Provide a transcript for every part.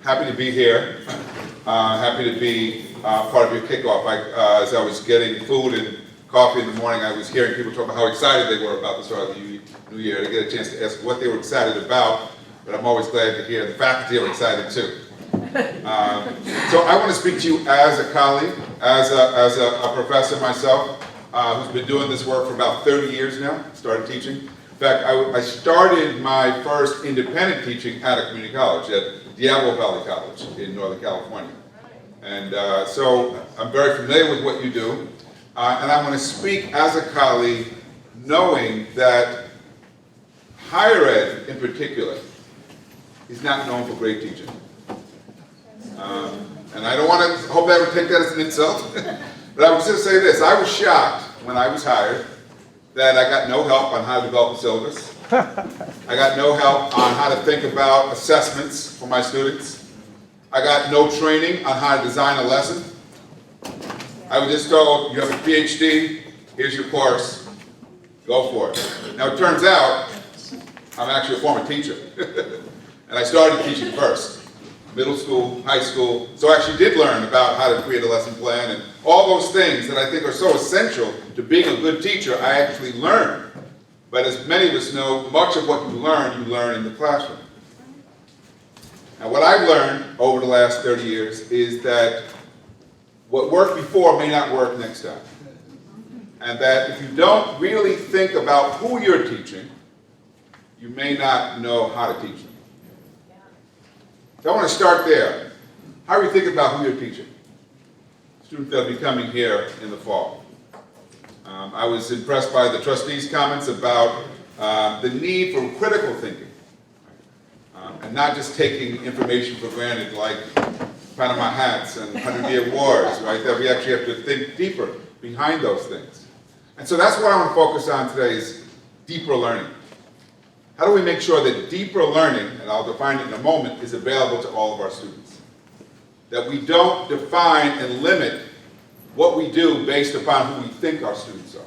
Happy to be here. Happy to be part of your kickoff. As I was getting food and coffee in the morning, I was hearing people talk about how excited they were about the start of the new year. To get a chance to ask what they were excited about, but I'm always glad to hear the faculty are excited too. So I want to speak to you as a colleague, as a professor myself, who's been doing this work for about 30 years now, started teaching. In fact, I started my first independent teaching at a community college, at Diablo Valley College in Northern California. And so I'm very familiar with what you do. And I want to speak as a colleague, knowing that higher ed in particular is not known for great teaching. And I don't want to hope I would take that as an insult, but I was just say this. I was shocked when I was hired that I got no help on how to develop a syllabus. I got no help on how to think about assessments for my students. I got no training on how to design a lesson. I was just told, you have a PhD, here's your course, go for it. Now it turns out, I'm actually a former teacher. And I started teaching first, middle school, high school. So I actually did learn about how to create a lesson plan and all those things that I think are so essential to being a good teacher, I actually learned. But as many of us know, much of what you learn in the classroom. And what I've learned over the last 30 years is that what worked before may not work next time. And that if you don't really think about who you're teaching, you may not know how to teach them. So I want to start there. How are you thinking about who you're teaching? Students that will be coming here in the fall. I was impressed by the trustees' comments about the need for critical thinking. And not just taking information for granted like Panama hats and 100-year wars, right? That we actually have to think deeper behind those things. And so that's what I want to focus on today is deeper learning. How do we make sure that deeper learning, and I'll define it in a moment, is available to all of our students? That we don't define and limit what we do based upon who we think our students are.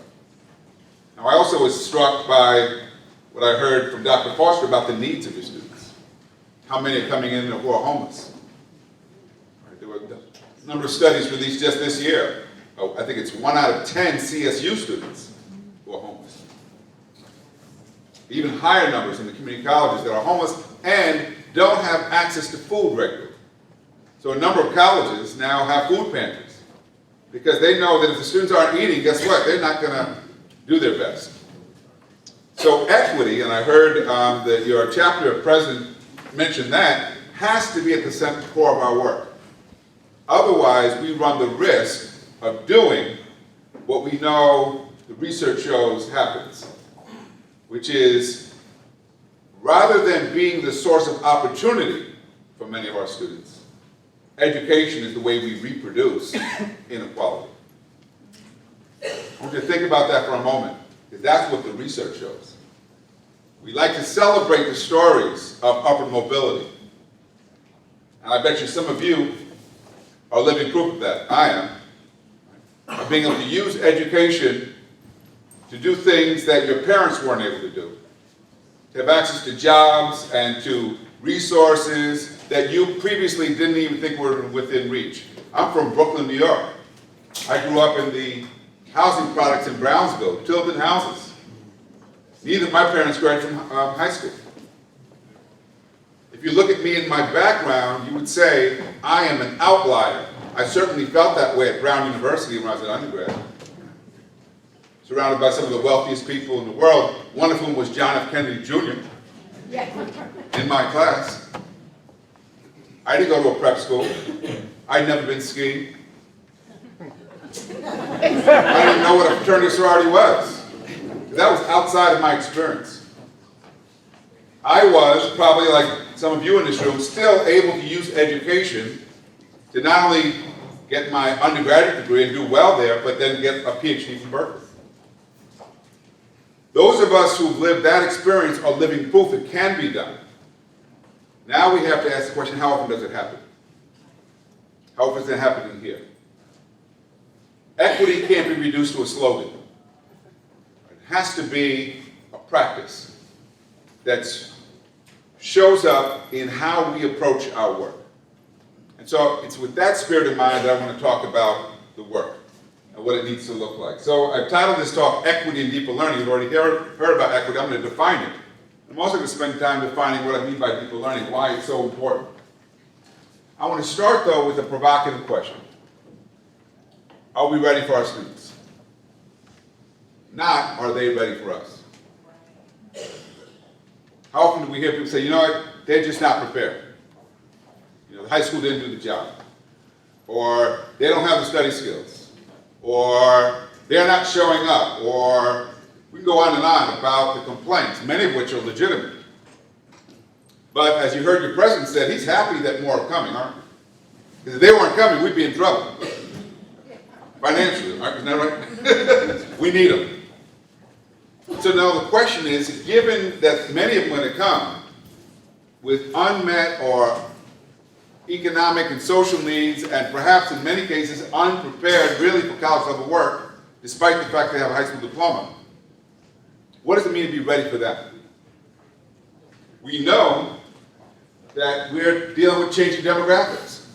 Now, I also was struck by what I heard from Dr. Foster about the needs of your students. How many are coming in who are homeless? Right, there were a number of studies released just this year. I think it's 1 out of 10 CSU students who are homeless. Even higher numbers in the community colleges that are homeless and don't have access to food regularly. So a number of colleges now have food pantries because they know that if the students aren't eating, guess what? They're not going to do their best. So equity, and I heard that your chapter president mentioned that, has to be at the core of our work. Otherwise, we run the risk of doing what we know the research shows happens, which is rather than being the source of opportunity for many of our students, education is the way we reproduce inequality. I want you to think about that for a moment, because that's what the research shows. We like to celebrate the stories of upward mobility. And I bet you some of you are living proof of that. I am. Of being able to use education to do things that your parents weren't able to do. To have access to jobs and to resources that you previously didn't even think were within reach. I'm from Brooklyn, New York. I grew up in the housing products in Brownsville, Tilden houses. Neither of my parents graduated from high school. If you look at me in my background, you would say I am an outlier. I certainly felt that way at Brown University when I was an undergrad. Surrounded by some of the wealthiest people in the world, one of whom was John F. Kennedy Jr. in my class. I didn't go to a prep school. I'd never been skiing. I didn't know what a fraternity sorority was. That was outside of my experience. I was, probably like some of you in this room, still able to use education to not only get my undergraduate degree and do well there, but then get a PhD from Berkeley. Those of us who've lived that experience are living proof it can be done. Now we have to ask the question, how often does it happen? How often is it happening here? Equity can't be reduced to a slogan. It has to be a practice that shows up in how we approach our work. And so it's with that spirit in mind that I want to talk about the work and what it needs to look like. So I've titled this talk, Equity in Deeper Learning. You've already heard about equity. I'm going to define it. I'm also going to spend time defining what I mean by deeper learning, why it's so important. I want to start, though, with a provocative question. Are we ready for our students? Not, are they ready for us? How often do we hear people say, you know what, they're just not prepared. You know, the high school didn't do the job. Or they don't have the study skills. Or they're not showing up. Or we can go on and on about the complaints, many of which are legitimate. But as you heard your president said, he's happy that more are coming, aren't we? Because if they weren't coming, we'd be in trouble. Financially, isn't that right? We need them. So now the question is, given that many of them are going to come with unmet or economic and social needs, and perhaps in many cases unprepared really for college level work, despite the fact they have a high school diploma, what does it mean to be ready for that? We know that we're dealing with changing demographics.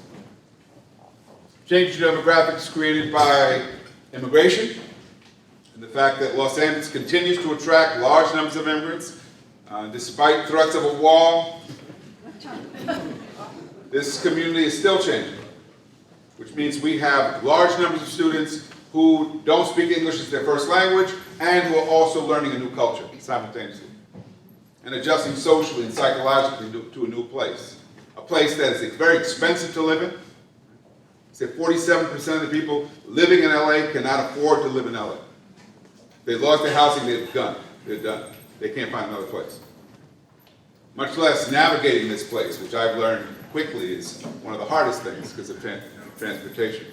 Changing demographics created by immigration, and the fact that Los Angeles continues to attract large numbers of immigrants, despite threats of a wall. This community is still changing, which means we have large numbers of students who don't speak English as their first language and who are also learning a new culture simultaneously and adjusting socially and psychologically to a new place. A place that is very expensive to live in. Say 47% of the people living in LA cannot afford to live in LA. They lost their housing, they're done. They're done. They can't find another place. Much less navigating this place, which I've learned quickly is one of the hardest things because of transportation.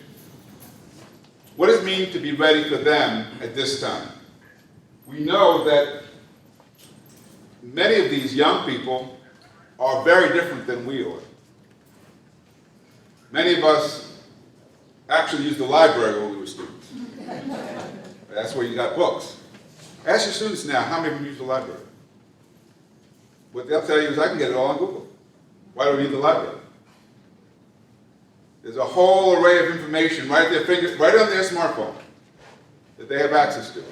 What does it mean to be ready for them at this time? We know that many of these young people are very different than we are. Many of us actually used the library when we were students. That's where you got books. Ask your students now, how many of them use the library? What they'll tell you is, I can get it all on Google. Why do we need the library? There's a whole array of information right at their fingers, right on their smartphone that they have access to.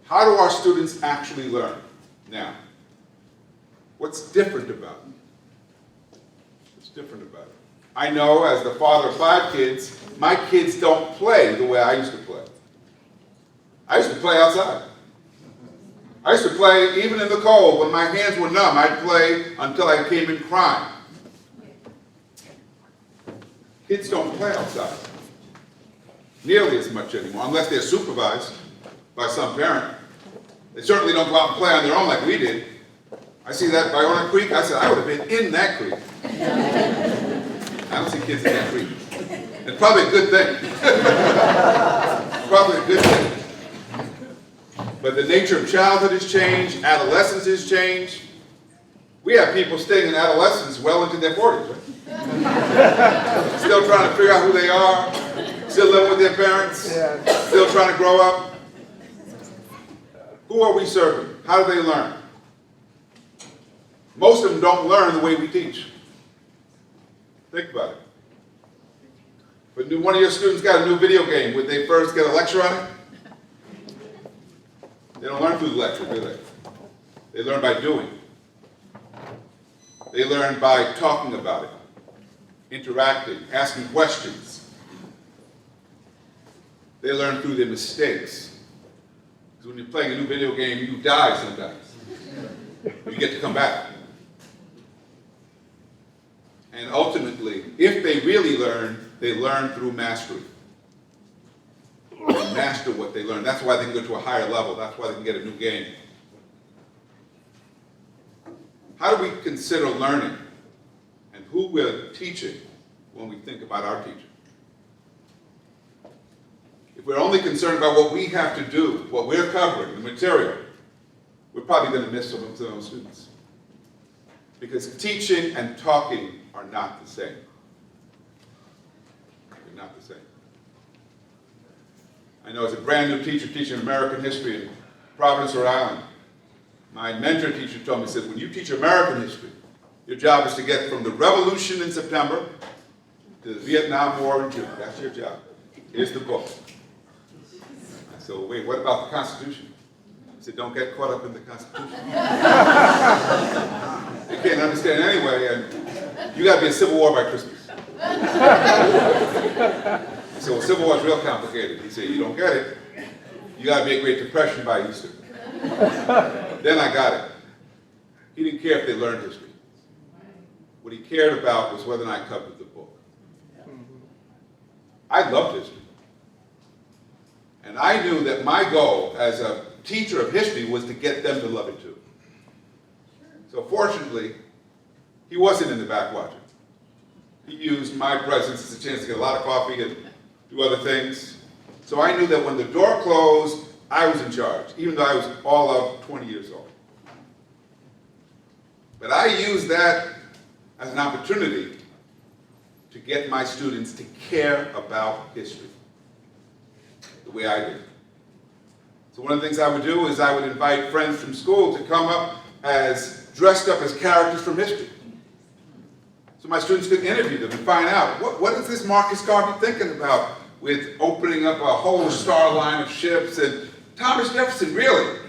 How do our students actually learn now? What's different about it? What's different about it? I know, as the father of 5 kids, my kids don't play the way I used to play. I used to play outside. I used to play even in the cold. When my hands were numb, I'd play until I came in crying. Kids don't play outside nearly as much anymore, unless they're supervised by some parent. They certainly don't go out and play on their own like we did. I see that by Orange Creek. I said, I would have been in that creek. I don't see kids in that creek. It's probably a good thing. Probably a good thing. But the nature of childhood has changed. Adolescence has changed. We have people staying in adolescence well into their 40s, right? Still trying to figure out who they are. Still living with their parents. Still trying to grow up. Who are we serving? How do they learn? Most of them don't learn the way we teach. Think about it. But one of your students got a new video game. Would they first get a lecture on it? They don't learn through the lecture, do they? They learn by doing. They learn by talking about it, interacting, asking questions. They learn through their mistakes. Because when you're playing a new video game, you die sometimes. You get to come back. And ultimately, if they really learn, they learn through mastery. They master what they learn. That's why they can go to a higher level. That's why they can get a new game. How do we consider learning and who we're teaching when we think about our teaching? If we're only concerned about what we have to do, what we're covering, the material, we're probably going to miss some of those students. Because teaching and talking are not the same. They're not the same. I know as a brand new teacher teaching American history in Providence, Rhode Island, my mentor teacher told me, he said, when you teach American history, Your job is to get from the revolution in September to the Vietnam War in June. That's your job. Here's the book. I said, well, wait, what about the Constitution? He said, don't get caught up in the Constitution. You can't understand anyway, and you got to be in Civil War by Christmas. I said, well, Civil War is real complicated. He said, you don't get it. You got to be a Great Depression by Easter. Then I got it. He didn't care if they learned history. What he cared about was whether or not I covered the book. I loved history. And I knew that my goal as a teacher of history was to get them to love it too. So fortunately, he wasn't in the back watching. He used my presence as a chance to get a lot of coffee and do other things. So I knew that when the door closed, I was in charge, even though I was all of 20 years old. But I used that as an opportunity to get my students to care about history the way I did. So one of the things I would do is I would invite friends from school to come up dressed up as characters from history. So my students could interview them and find out, what is this Marcus Garvey thinking about with opening up a whole star line of ships, and Thomas Jefferson, really?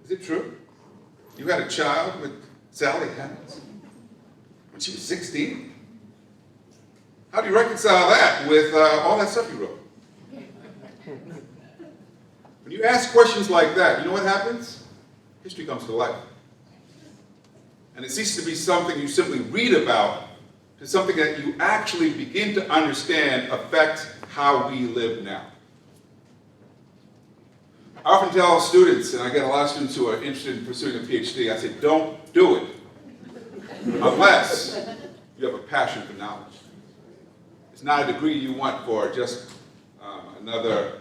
Is it true? You had a child with Sally Hemings when she was 16? How do you reconcile that with all that stuff you wrote? When you ask questions like that, you know what happens? History comes to life. And it ceases to be something you simply read about to something that you actually begin to understand affects how we live now. I often tell students, and I get a lot of students who are interested in pursuing a PhD, I say, don't do it unless you have a passion for knowledge. It's not a degree you want for just another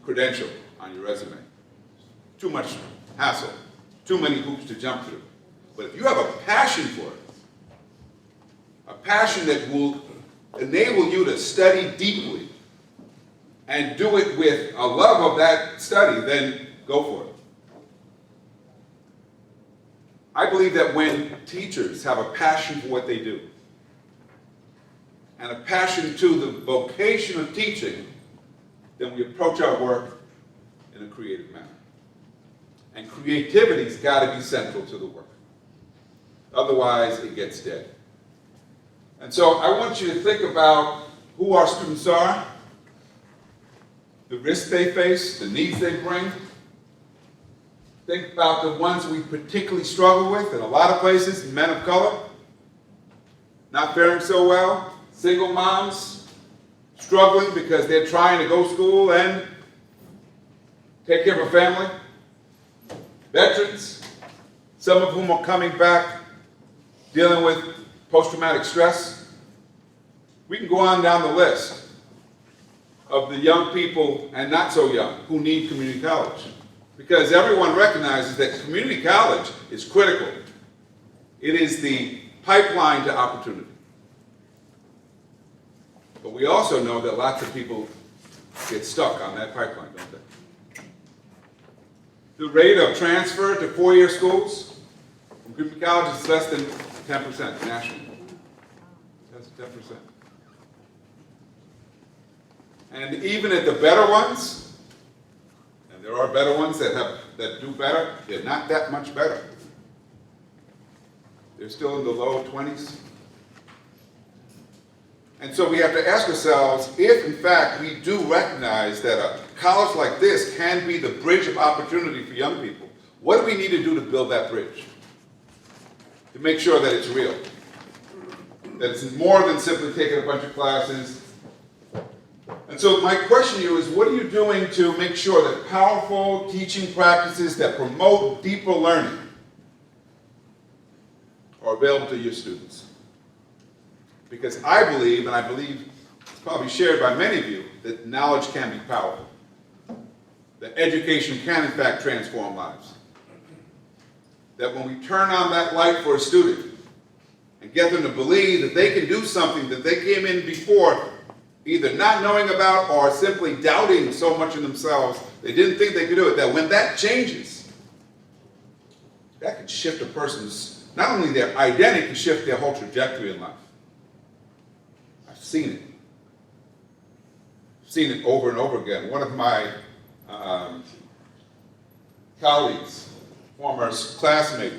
credential on your resume. Too much hassle, too many hoops to jump through. But if you have a passion for it, a passion that will enable you to study deeply and do it with a love of that study, then go for it. I believe that when teachers have a passion for what they do, and a passion to the vocation of teaching, then we approach our work in a creative manner. And creativity's got to be central to the work. Otherwise, it gets dead. And so I want you to think about who our students are, the risks they face, the needs they bring. Think about the ones we particularly struggle with. In a lot of places, men of color, not faring so well. Single moms, struggling because they're trying to go to school and take care of a family. Veterans, some of whom are coming back, dealing with post-traumatic stress. We can go on down the list of the young people and not so young who need community college. Because everyone recognizes that community college is critical. It is the pipeline to opportunity. But we also know that lots of people get stuck on that pipeline, don't they? The rate of transfer to four-year schools from community college is less than 10% nationally. That's 10%. And even at the better ones, and there are better ones that do better, they're not that much better. They're still in the low 20s. And so we have to ask ourselves, if in fact we do recognize that a college like this can be the bridge of opportunity for young people, what do we need to do to build that bridge? To make sure that it's real. That it's more than simply taking a bunch of classes. And so my question to you is, what are you doing to make sure that powerful teaching practices that promote deeper learning are available to your students? Because I believe, and I believe it's probably shared by many of you, that knowledge can be powerful. That education can, in fact, transform lives. That when we turn on that light for a student and get them to believe that they can do something that they came in before either not knowing about or simply doubting so much in themselves, they didn't think they could do it, that when that changes, that can shift a person's, not only their identity, it can shift their whole trajectory in life. I've seen it. I've seen it over and over again. One of my colleagues, former classmate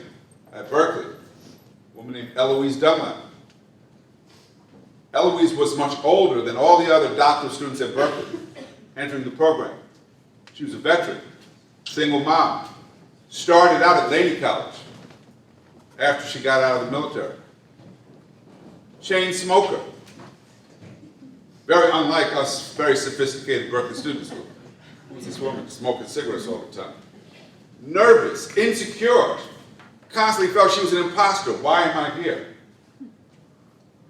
at Berkeley, a woman named Eloise Dunlap. Eloise was much older than all the other doctoral students at Berkeley entering the program. She was a veteran, single mom, started out at Laney College after she got out of the military. Chain smoker, very unlike us very sophisticated Berkeley students. Who was this woman smoking cigarettes all the time? Nervous, insecure, constantly felt she was an imposter. Why am I here?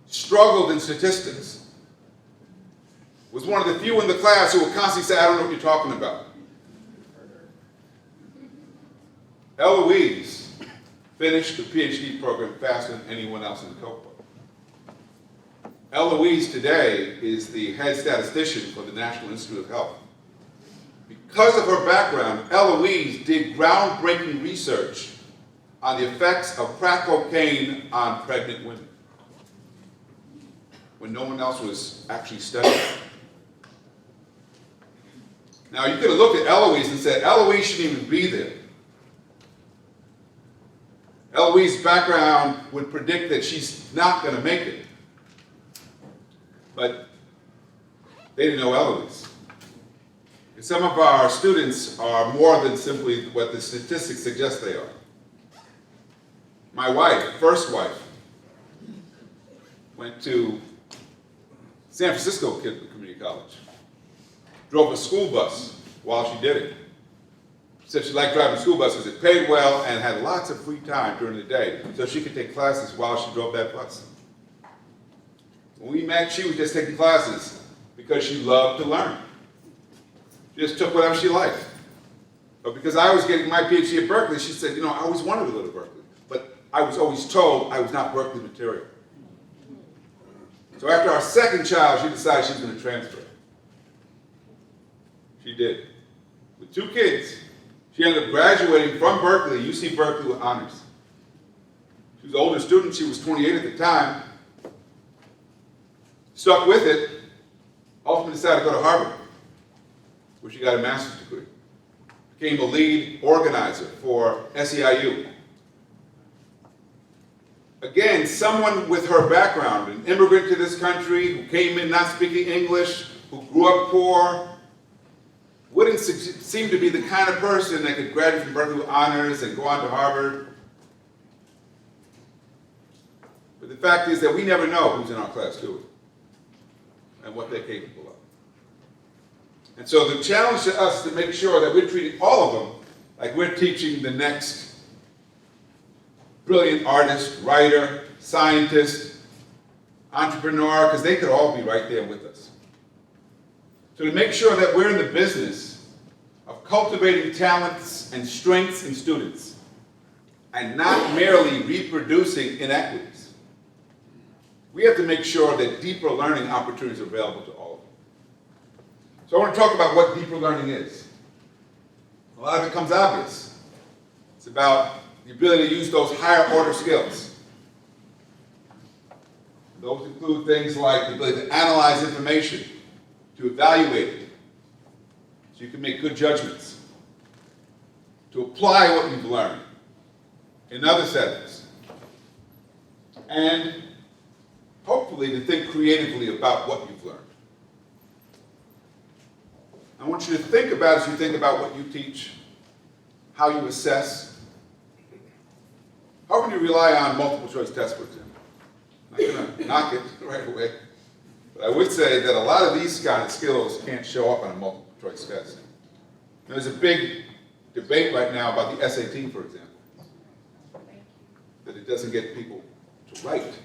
Struggled in statistics. Was one of the few in the class who would constantly say, I don't know what you're talking about. Eloise finished the PhD program faster than anyone else in the cohort. Eloise today is the head statistician for the National Institute of Health. Because of her background, Eloise did groundbreaking research on the effects of crack cocaine on pregnant women when no one else was actually studying. Now, you could have looked at Eloise and said, Eloise shouldn't even be there. Eloise's background would predict that she's not going to make it. But they didn't know Eloise. And some of our students are more than simply what the statistics suggest they are. My wife, first wife, went to San Francisco Community College. Drove a school bus while she did it. She said she liked driving a school bus because it paid well and had lots of free time during the day, so she could take classes while she drove that bus. When we met, she was just taking classes because she loved to learn. She just took whatever she liked. But because I was getting my PhD at Berkeley, she said, I always wanted to go to Berkeley, but I was always told I was not Berkeley material. So after our second child, she decided she was going to transfer. She did. With 2 kids, she ended up graduating from Berkeley, UC Berkeley, with honors. She was an older student. She was 28 at the time. Stuck with it. Ultimately decided to go to Harvard, where she got a master's degree. Became a lead organizer for SEIU. Again, someone with her background, an immigrant to this country, who came in not speaking English, who grew up poor, wouldn't seem to be the kind of person that could graduate from Berkeley with honors and go on to Harvard. But the fact is that we never know who's in our class, do we? And what they're capable of. And so the challenge to us is to make sure that we're treating all of them like we're teaching the next brilliant artist, writer, scientist, entrepreneur, because they could all be right there with us. So to make sure that we're in the business of cultivating talents and strengths in students and not merely reproducing inequities, we have to make sure that deeper learning opportunities are available to all of them. So I want to talk about what deeper learning is. A lot of it comes obvious. It's about the ability to use those higher order skills. Those include things like the ability to analyze information, to evaluate it, so you can make good judgments, to apply what you've learned in other settings, and hopefully to think creatively about what you've learned. I want you to think about, as you think about what you teach, how you assess. How can you rely on multiple choice tests, for example? I'm not going to knock it right away. But I would say that a lot of these kind of skills can't show up on a multiple choice test. There's a big debate right now about the SAT, for example, that it doesn't get people to write.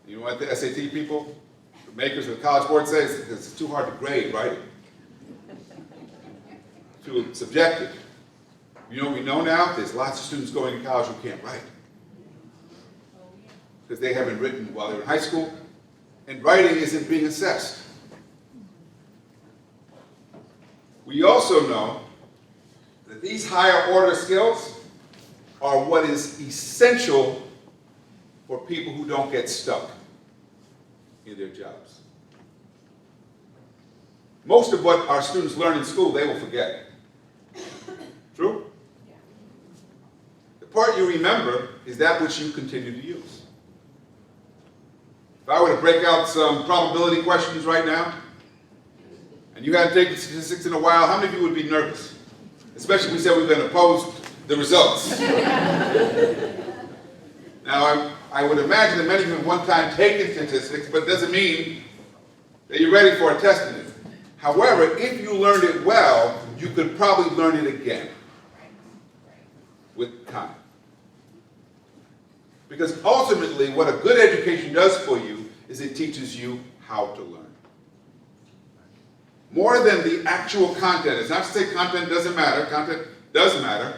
You know what the SAT people, the makers of the College Board say? It's too hard to grade writing. Too subjective. You know what we know now? There's lots of students going to college who can't write. Because they haven't written while they were in high school, and writing isn't being assessed. We also know that these higher order skills are what is essential for people who don't get stuck in their jobs. Most of what our students learn in school, they will forget. True? The part you remember is that which you continue to use. If I were to break out some probability questions right now, and you hadn't taken statistics in a while, how many of you would be nervous? Especially if we said we were going to post the results. Now, I would imagine that many of you have one time taken statistics, but it doesn't mean that you're ready for a test in it. However, if you learned it well, you could probably learn it again with time. Because ultimately, what a good education does for you is it teaches you how to learn. More than the actual content. It's not to say content doesn't matter. Content does matter.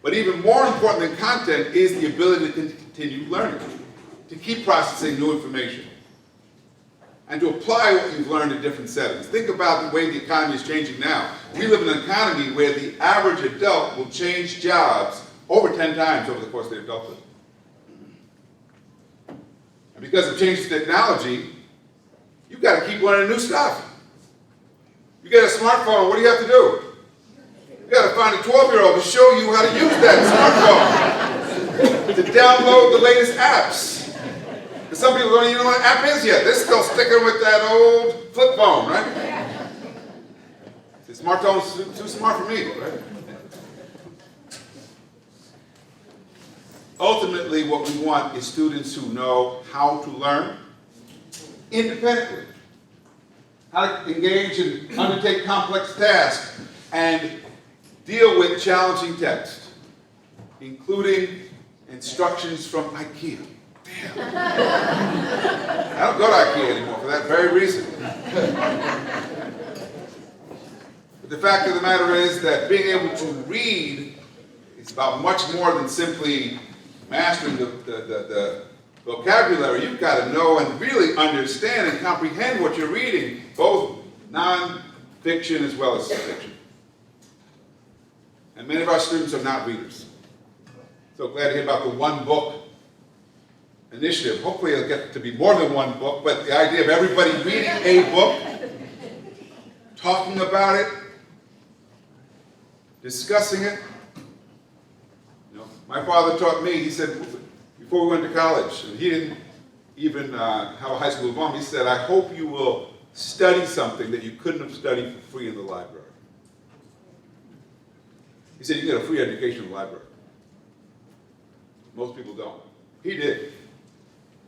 But even more important than content is the ability to continue learning, to keep processing new information, and to apply what you've learned in different settings. Think about the way the economy is changing now. We live in an economy where the average adult will change jobs over 10 times over the course of their adulthood. And because of changing technology, you've got to keep learning new stuff. You get a smartphone, what do you have to do? You got to find a 12-year-old to show you how to use that smartphone, to download the latest apps. And some people don't even know what an app is yet. They're still sticking with that old flip phone, right? The smartphone's too smart for me, right? Ultimately, what we want is students who know how to learn independently, how to engage and undertake complex tasks, and deal with challenging text, including instructions from IKEA. Damn. I don't go to IKEA anymore for that very reason. But the fact of the matter is that being able to read is about much more than simply mastering the vocabulary. You've got to know and really understand and comprehend what you're reading, both non-fiction as well as fiction. And many of our students are not readers. So glad to hear about the one book initiative. Hopefully it'll get to be more than one book, but the idea of everybody reading a book, talking about it, discussing it. You know, my father taught me, he said, before we went to college, and he didn't even have a high school diploma, he said, I hope you will study something that you couldn't have studied for free in the library. He said, you get a free education in the library. Most people don't. He did.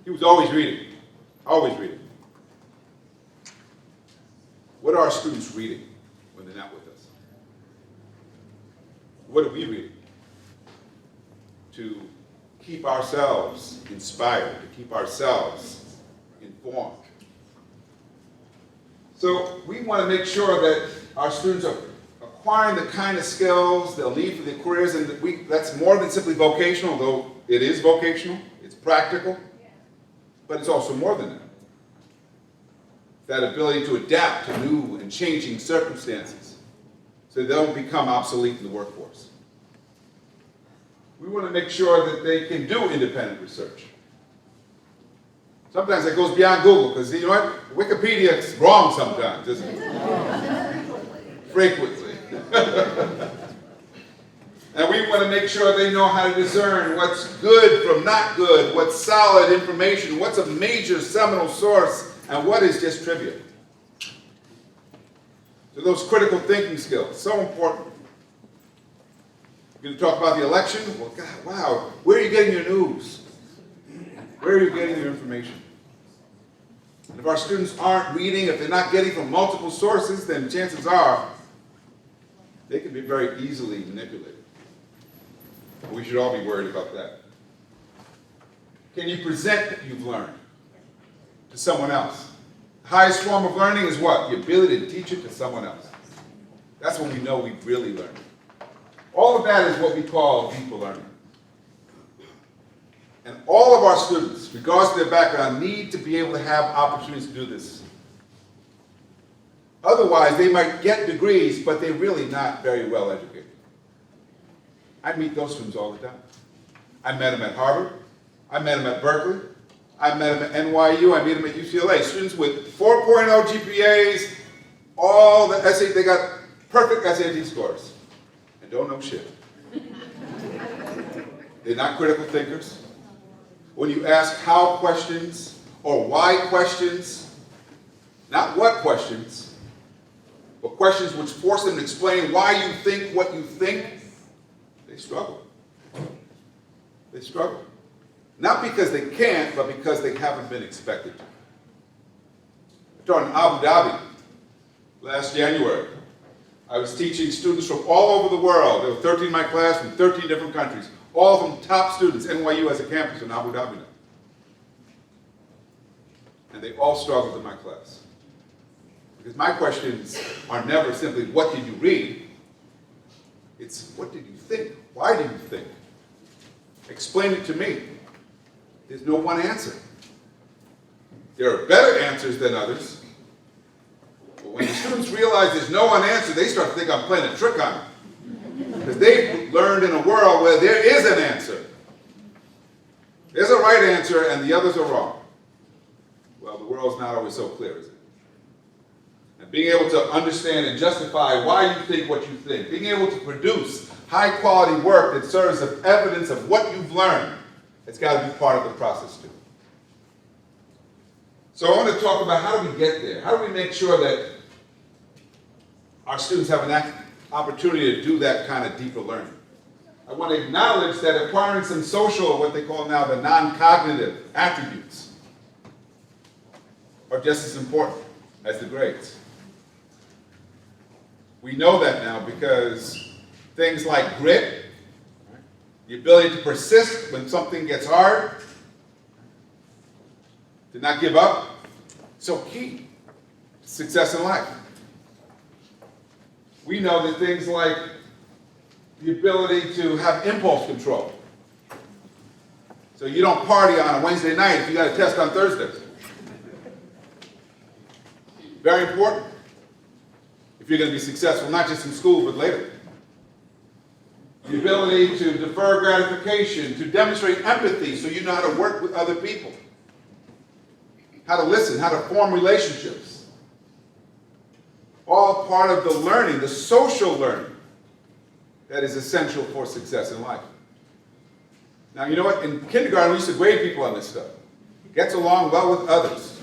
He was always reading. Always reading. What are our students reading when they're not with us? What are we reading? To keep ourselves inspired, to keep ourselves informed. So we want to make sure that our students are acquiring the kind of skills they'll need for their careers, and that's more than simply vocational, though it is vocational, it's practical, but it's also more than that. That ability to adapt to new and changing circumstances so they don't become obsolete in the workforce. We want to make sure that they can do independent research. Sometimes it goes beyond Google, because you know what? Wikipedia is wrong sometimes, isn't it? Frequently. And we want to make sure they know how to discern what's good from not good, what's solid information, what's a major seminal source, and what is just trivial. So those critical thinking skills, so important. You're going to talk about the election? Well, God, wow, where are you getting your news? Where are you getting your information? And if our students aren't reading, if they're not getting from multiple sources, then chances are they can be very easily manipulated. We should all be worried about that. Can you present what you've learned to someone else? The highest form of learning is what? The ability to teach it to someone else. That's when we know we've really learned. All of that is what we call deeper learning. And all of our students, regardless of their background, need to be able to have opportunities to do this. Otherwise, they might get degrees, but they're really not very well educated. I meet those students all the time. I met them at Harvard. I met them at Berkeley. I met them at NYU. I meet them at UCLA. Students with 4.0 GPAs, all the SAT, they got perfect SAT scores and don't know shit. They're not critical thinkers. When you ask how questions or why questions, not what questions, but questions which force them to explain why you think what you think, they struggle. They struggle. Not because they can't, but because they haven't been expected to. I taught in Abu Dhabi last January. I was teaching students from all over the world. There were 13 in my class from 13 different countries. All of them top students. NYU has a campus in Abu Dhabi now. And they all struggled in my class. Because my questions are never simply, what did you read? It's, what did you think? Why did you think? Explain it to me. There's no one answer. There are better answers than others. But when the students realize there's no one answer, they start to think I'm playing a trick on them. Because they've learned in a world where there is an answer. There's a right answer and the others are wrong. Well, the world's not always so clear, is it? And being able to understand and justify why you think what you think, being able to produce high-quality work that serves as evidence of what you've learned, it's got to be part of the process too. So I want to talk about how do we get there? How do we make sure that our students have an opportunity to do that kind of deeper learning? I want to acknowledge that acquiring some social, what they call now the non-cognitive attributes, are just as important as the grades. We know that now because things like grit, the ability to persist when something gets hard, to not give up, so key to success in life. We know that things like the ability to have impulse control. So you don't party on a Wednesday night if you got a test on Thursday. Very important if you're going to be successful, not just in school, but later. The ability to defer gratification, to demonstrate empathy so you know how to work with other people, how to listen, how to form relationships. All part of the learning, the social learning, that is essential for success in life. Now, you know what? In kindergarten, we used to grade people on this stuff. Gets along well with others.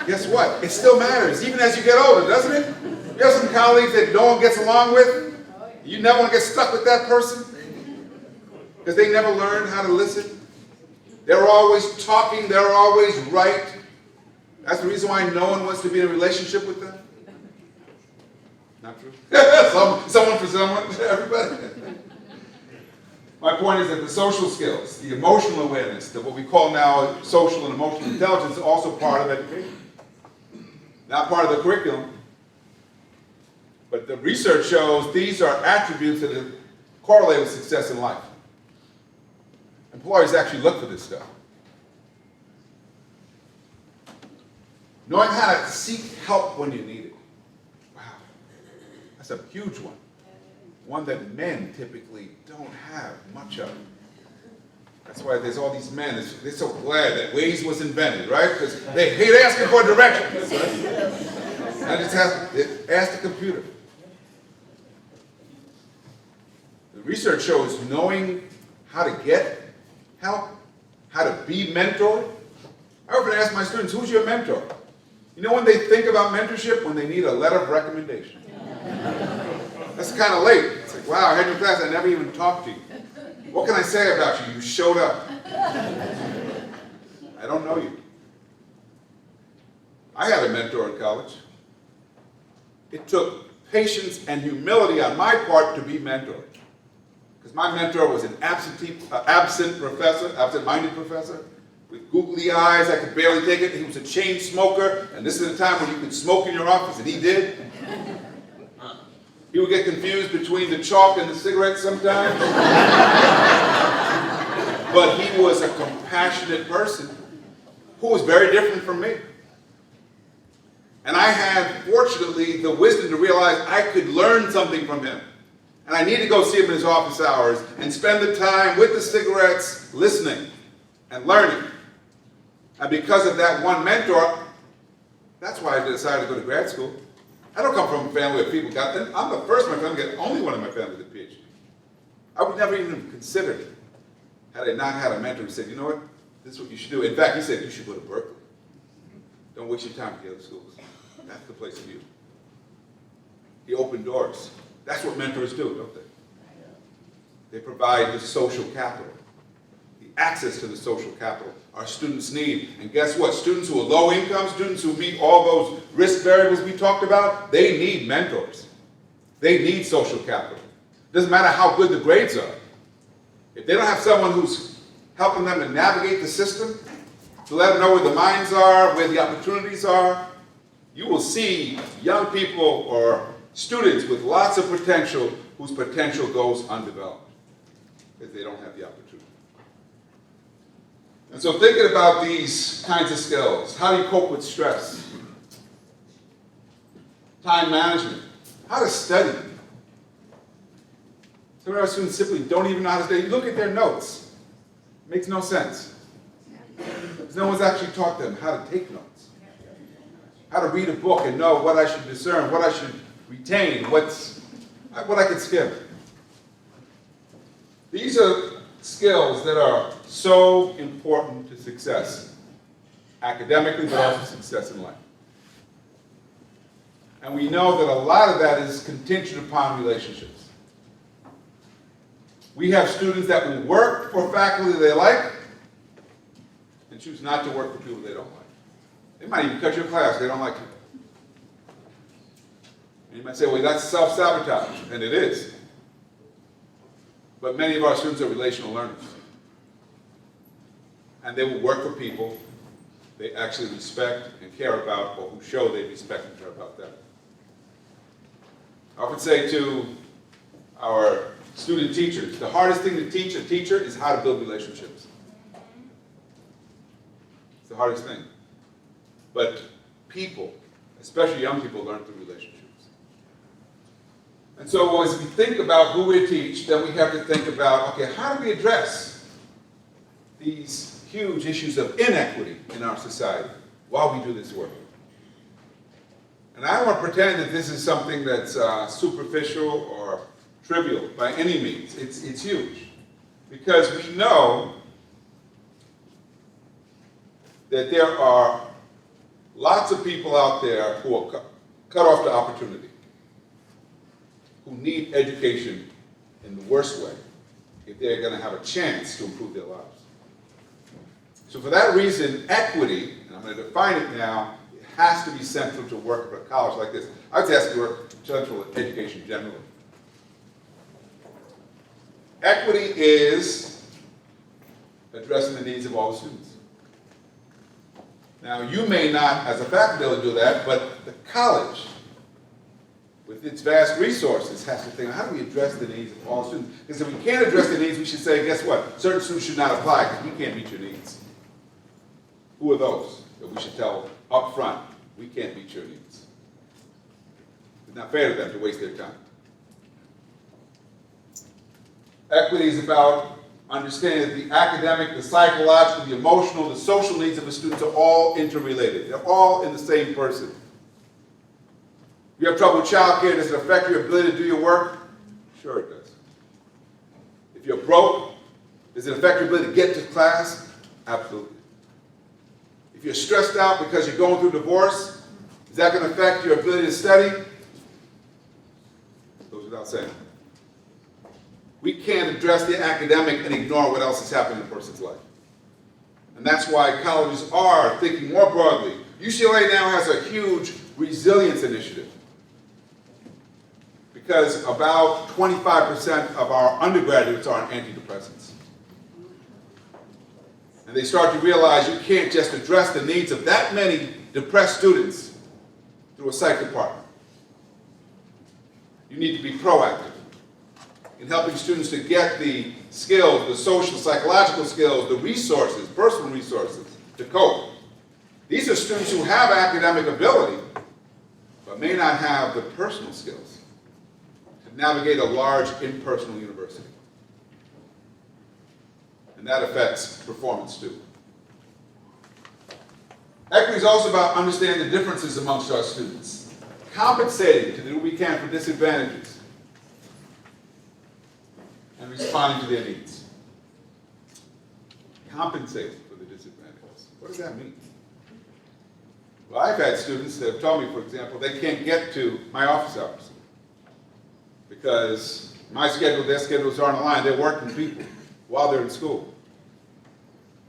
Guess what? It still matters, even as you get older, doesn't it? You have some colleagues that no one gets along with. You never want to get stuck with that person because they never learned how to listen. They're always talking. They're always right. That's the reason why no one wants to be in a relationship with them. Not true? Someone for someone, everybody. My point is that the social skills, the emotional awareness, that what we call now social and emotional intelligence is also part of education. Not part of the curriculum. But the research shows these are attributes that correlate with success in life. Employers actually look for this stuff. Knowing how to seek help when you need it. Wow. That's a huge one. One that men typically don't have much of. That's why there's all these men, they're so glad that Waze was invented, right? Because they hate asking for directions. Right? I just have to ask the computer. The research shows knowing how to get help, how to be mentored. I often ask my students, who's your mentor? You know when they think about mentorship? When they need a letter of recommendation. That's kind of late. It's like, wow, I had your class, I never even talked to you. What can I say about you? You showed up. I don't know you. I had a mentor in college. It took patience and humility on my part to be mentored. Because my mentor was an absent-minded professor with googly eyes. I could barely take it. He was a chain smoker, and this is a time when you could smoke in your office, and he did. He would get confused between the chalk and the cigarette sometimes. But he was a compassionate person who was very different from me. And I had, fortunately, the wisdom to realize I could learn something from him And I need to go see him in his office hours and spend the time with the cigarettes listening and learning. And because of that one mentor, that's why I decided to go to grad school. I don't come from a family where people got them. I'm the first in my family to get, only one in my family with a PhD. I would never even consider it had I not had a mentor who said, you know what, this is what you should do. In fact, he said, you should go to Berkeley. Don't waste your time at the other schools. That's the place for you. He opened doors. That's what mentors do, don't they? They provide the social capital, the access to the social capital our students need. And guess what? Students who are low income, students who meet all those risk variables we talked about, they need mentors. They need social capital. Doesn't matter how good the grades are. If they don't have someone who's helping them to navigate the system, to let them know where the minds are, where the opportunities are, you will see young people or students with lots of potential whose potential goes undeveloped because they don't have the opportunity. And so thinking about these kinds of skills, how do you cope with stress? Time management, how to study. Some of our students simply don't even know how to study. You look at their notes, it makes no sense. Because no one's actually taught them how to take notes, how to read a book and know what I should discern, what I should retain, what I can skip. These are skills that are so important to success, academically, but also success in life. And we know that a lot of that is contingent upon relationships. We have students that will work for faculty they like and choose not to work for people they don't like. They might even cut your class if they don't like you. And you might say, well, that's self-sabotage, and it is. But many of our students are relational learners. And they will work for people they actually respect and care about, or who show they respect and care about them. I often say to our student teachers, the hardest thing to teach a teacher is how to build relationships. It's the hardest thing. But people, especially young people, learn through relationships. And so as we think about who we teach, then we have to think about, okay, how do we address these huge issues of inequity in our society while we do this work? And I don't want to pretend that this is something that's superficial or trivial by any means. It's huge. Because we know that there are lots of people out there who are cut off to opportunity, who need education in the worst way if they're going to have a chance to improve their lives. So for that reason, equity, and I'm going to define it now, it has to be central to work at a college like this. I would say it has to work central to education generally. Equity is addressing the needs of all the students. Now, you may not, as a faculty, be able to do that, but the college, with its vast resources, has to think, how do we address the needs of all students? Because if we can't address the needs, we should say, guess what? Certain students should not apply because we can't meet your needs. Who are those that we should tell up front, we can't meet your needs? It's not fair to them to waste their time. Equity is about understanding that the academic, the psychological, the emotional, the social needs of the students are all interrelated. They're all in the same person. You have trouble with childcare, does it affect your ability to do your work? Sure it does. If you're broke, does it affect your ability to get to class? Absolutely. If you're stressed out because you're going through divorce, is that going to affect your ability to study? Goes without saying. We can't address the academic and ignore what else is happening in a person's life. And that's why colleges are thinking more broadly. UCLA now has a huge resilience initiative because about 25% of our undergraduates are on antidepressants. And they start to realize you can't just address the needs of that many depressed students through a psych department. You need to be proactive in helping students to get the skills, the social, psychological skills, the resources, personal resources to cope. These are students who have academic ability, but may not have the personal skills to navigate a large impersonal university. And that affects performance too. Equity is also about understanding the differences amongst our students, compensating to do what we can for disadvantages, and responding to their needs. Compensating for the disadvantages. What does that mean? Well, I've had students that have told me, for example, they can't get to my office hours because my schedule, their schedules aren't aligned. They're working people while they're in school.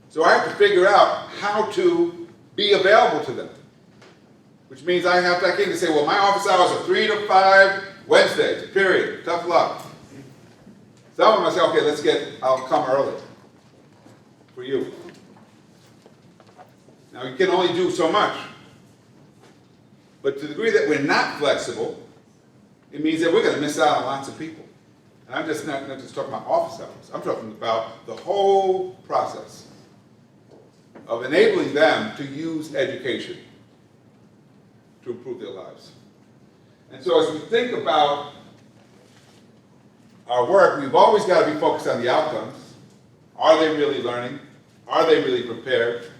So I have to figure out how to be available to them, which means I can't say, well, my office hours are 3 to 5 Wednesdays, period. Tough luck. Some of them I say, okay, I'll come early for you. Now, you can only do so much. But to the degree that we're not flexible, it means that we're going to miss out on lots of people. And I'm just not just talking about office hours. I'm talking about the whole process of enabling them to use education to improve their lives. And so as we think about our work, we've always got to be focused on the outcomes. Are they really learning? Are they really prepared?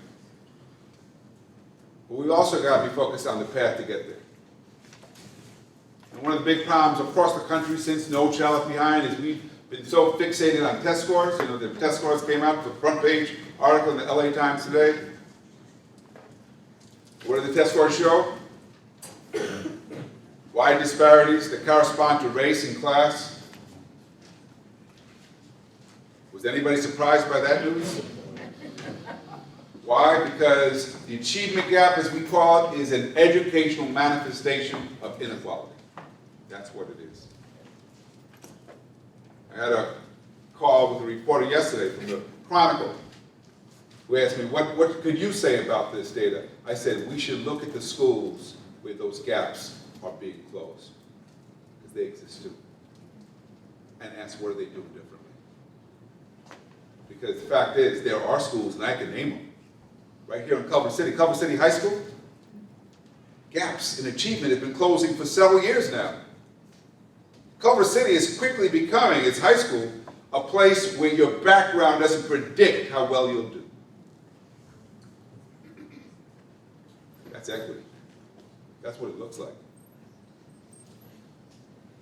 But we've also got to be focused on the path to get there. And one of the big problems across the country since No Child Left Behind is we've been so fixated on test scores. You know, the test scores came out, the front page article in the LA Times today. What do the test scores show? Wide disparities that correspond to race and class. Was anybody surprised by that news? Why? Because the achievement gap, as we call it, is an educational manifestation of inequality. That's what it is. I had a call with a reporter yesterday from the Chronicle who asked me, what could you say about this data? I said, we should look at the schools where those gaps are being closed, because they exist too, and ask what are they doing differently. Because the fact is, there are schools, and I can name them, right here in Culver City High School, gaps in achievement have been closing for several years now. Culver City is quickly becoming, its high school, a place where your background doesn't predict how well you'll do. That's equity. That's what it looks like.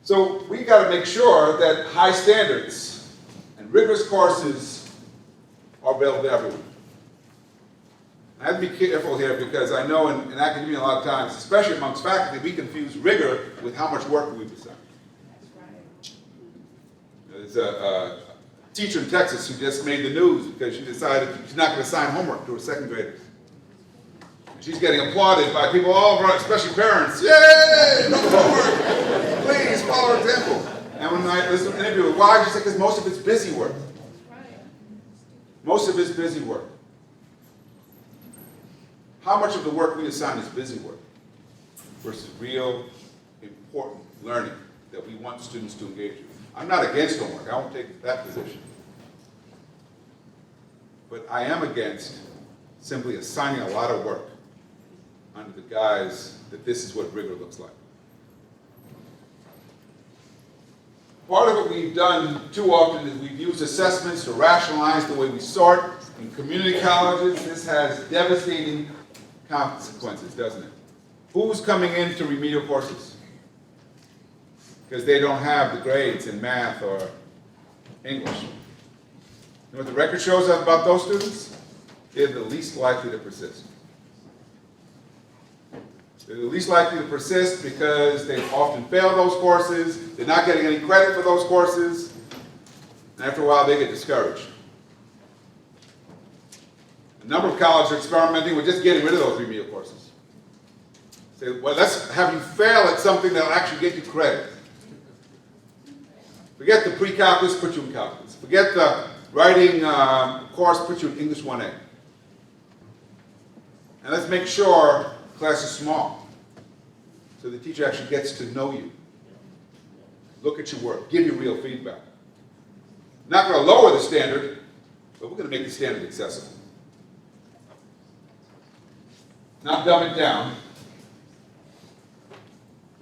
So we got to make sure that high standards and rigorous courses are available to everyone. I have to be careful here because I know in academia a lot of times, especially amongst faculty, we confuse rigor with how much work we've assigned. There's a teacher in Texas who just made the news because she decided she's not going to assign homework to her second graders. She's getting applauded by people all over, especially parents. Yay! No homework! Please follow her example. And when I listened to an interview with why, she said, because most of it's busy work. Most of it's busy work. How much of the work we assign is busy work versus real, important learning that we want students to engage in? I'm not against homework. I won't take that position. But I am against simply assigning a lot of work under the guise that this is what rigor looks like. Part of what we've done too often is we've used assessments to rationalize the way we sort. In community colleges, this has devastating consequences, doesn't it? Who's coming into remedial courses? Because they don't have the grades in math or English. You know what the record shows us about those students? They're the least likely to persist. They're the least likely to persist because they often fail those courses, they're not getting any credit for those courses, and after a while they get discouraged. A number of colleges are experimenting with just getting rid of those remedial courses. Say, well, let's have you fail at something that will actually get you credit. Forget the pre-calculus, put you in calculus. Forget the writing course, put you in English 1A. And let's make sure class is small, so the teacher actually gets to know you, look at your work, give you real feedback. Not going to lower the standard, but we're going to make the standard accessible. Not dumb it down,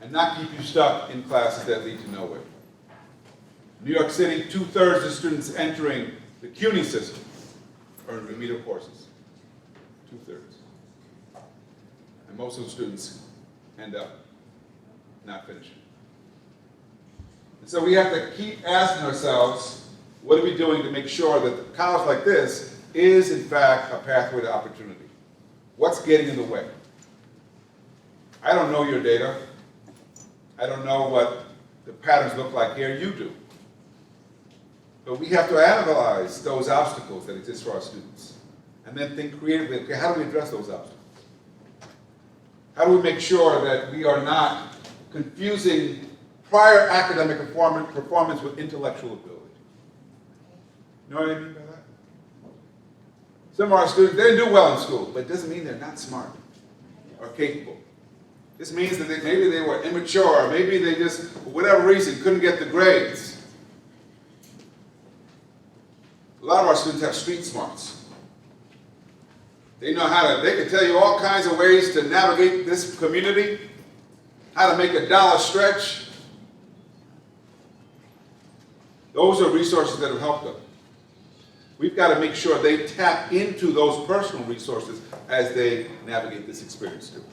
and not keep you stuck in classes that lead to nowhere. In New York City, 2/3 of students entering the CUNY system earn remedial courses. 2/3. And most of the students end up not finishing. And so we have to keep asking ourselves, what are we doing to make sure that a college like this is, in fact, a pathway to opportunity? What's getting in the way? I don't know your data. I don't know what the patterns look like here. You do. But we have to analyze those obstacles that exist for our students and then think creatively, okay, how do we address those obstacles? How do we make sure that we are not confusing prior academic performance with intellectual ability? You know what I mean by that? Some of our students, they didn't do well in school, but it doesn't mean they're not smart or capable. This means that maybe they were immature, or maybe they just, for whatever reason, couldn't get the grades. A lot of our students have street smarts. They know they can tell you all kinds of ways to navigate this community, how to make a dollar stretch. Those are resources that have helped them. We've got to make sure they tap into those personal resources as they navigate this experience too.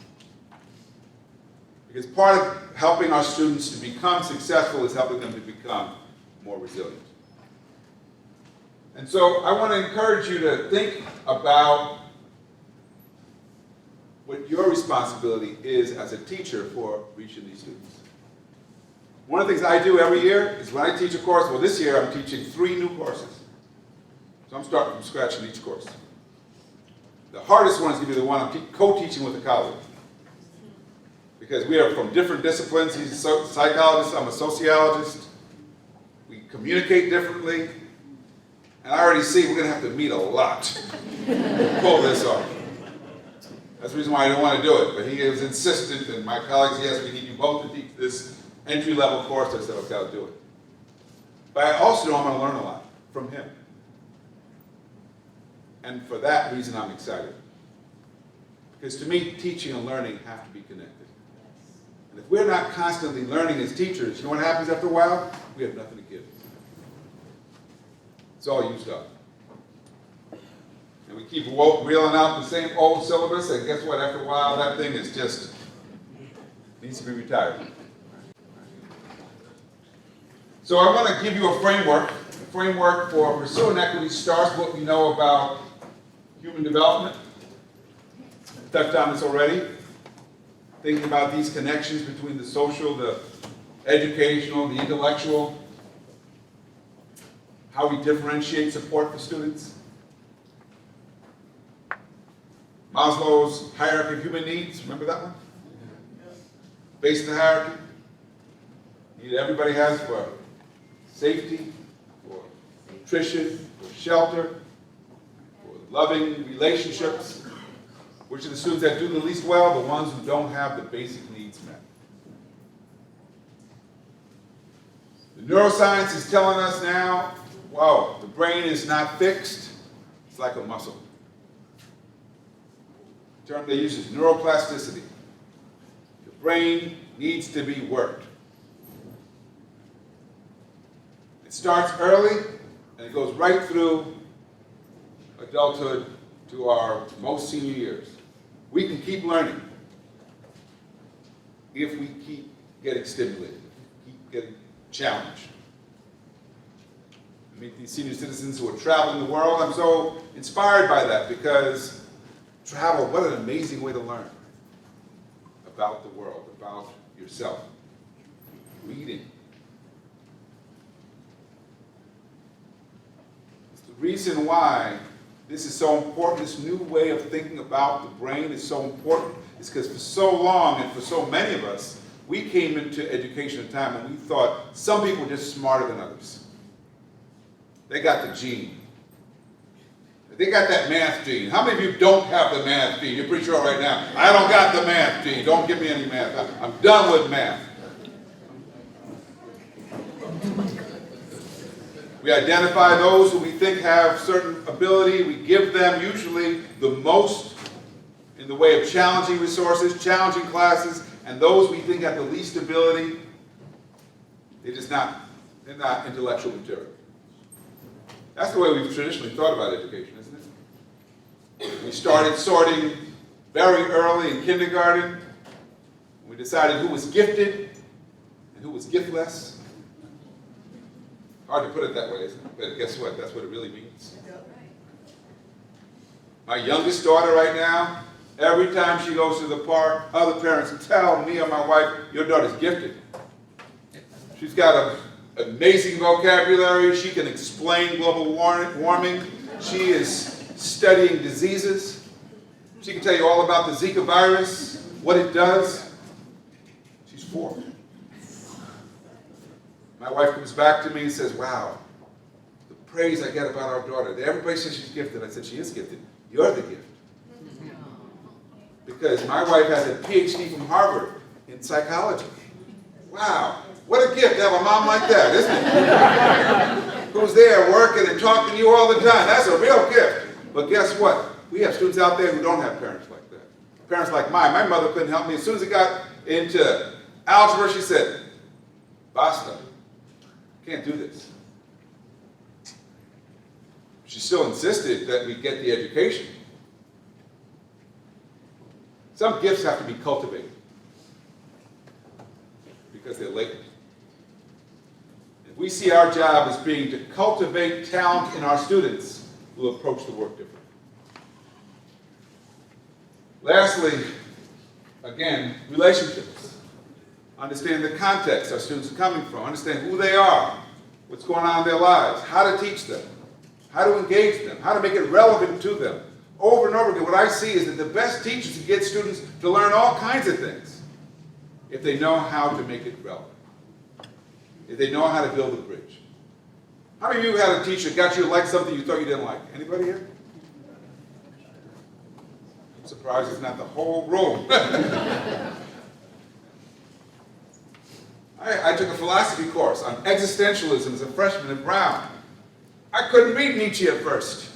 Because part of helping our students to become successful is helping them to become more resilient. And so I want to encourage you to think about what your responsibility is as a teacher for reaching these students. One of the things I do every year is when I teach a course, well, this year I'm teaching 3 new courses. So I'm starting from scratch in each course. The hardest one is going to be the one I'm co-teaching with a colleague. Because we are from different disciplines. He's a psychologist, I'm a sociologist. We communicate differently. And I already see we're going to have to meet a lot to pull this off. That's the reason why I don't want to do it. But he was insistent, and my colleagues, yes, we need you both to teach this entry-level course. I said, okay, I'll do it. But I also know I'm going to learn a lot from him. And for that reason, I'm excited. Because to me, teaching and learning have to be connected. And if we're not constantly learning as teachers, you know what happens after a while? We have nothing to give. It's all used up. And we keep reeling out the same old syllabus, and guess what? After a while, that thing is just, needs to be retired. So I want to give you a framework. The framework for pursuing equity starts with what we know about human development. I've touched on this already. Thinking about these connections between the social, the educational, the intellectual, how we differentiate support for students. Maslow's hierarchy of human needs, remember that one? Base of the hierarchy. Need everybody has for safety, for nutrition, for shelter, for loving relationships. Which are the students that do the least well? The ones who don't have the basic needs met. The neuroscience is telling us now, wow, the brain is not fixed. It's like a muscle. The term they use is neuroplasticity. The brain needs to be worked. It starts early, and it goes right through adulthood to our most senior years. We can keep learning if we keep getting stimulated, keep getting challenged. I meet these senior citizens who are traveling the world. I'm so inspired by that because travel, what an amazing way to learn about the world, about yourself. Reading. It's the reason why this is so important. This new way of thinking about the brain is so important. It's because for so long and for so many of us, we came into education at a time when we thought some people were just smarter than others. They got the gene. They got that math gene. How many of you don't have the math gene? You're pretty sure right now, I don't got the math gene. Don't give me any math. I'm done with math. We identify those who we think have certain ability. We give them usually the most in the way of challenging resources, challenging classes, and those we think have the least ability, they just not and not intellectual material. That's the way we've traditionally thought about education, isn't it? We started sorting very early in kindergarten. We decided who was gifted and who was giftless. Hard to put it that way, isn't it? But guess what? That's what it really means. My youngest daughter right now, every time she goes to the park, other parents tell me or my wife, your daughter's gifted. She's got an amazing vocabulary. She can explain global warming. She is studying diseases. She can tell you all about the Zika virus, what it does. She's 4. My wife comes back to me and says, wow, the praise I get about our daughter. Everybody says she's gifted. I said, she is gifted. You're the gift. Because my wife has a PhD from Harvard in psychology. Wow, what a gift to have a mom like that, isn't it? Who's there working and talking to you all the time. That's a real gift. But guess what? We have students out there who don't have parents like that. Parents like mine. My mother couldn't help me. As soon as it got into algebra, she said, basta. Can't do this. She still insisted that we get the education. Some gifts have to be cultivated because they're latent. If we see our job as being to cultivate talent in our students, we'll approach the work differently. Lastly, again, relationships. Understand the context our students are coming from, understand who they are, what's going on in their lives, how to teach them, how to engage them, how to make it relevant to them. Over and over again, what I see is that the best teachers can get students to learn all kinds of things if they know how to make it relevant, if they know how to build a bridge. How many of you had a teacher that got you to like something you thought you didn't like? Anybody here? I'm surprised it's not the whole room. I took a philosophy course on existentialism as a freshman at Brown. I couldn't read Nietzsche at first.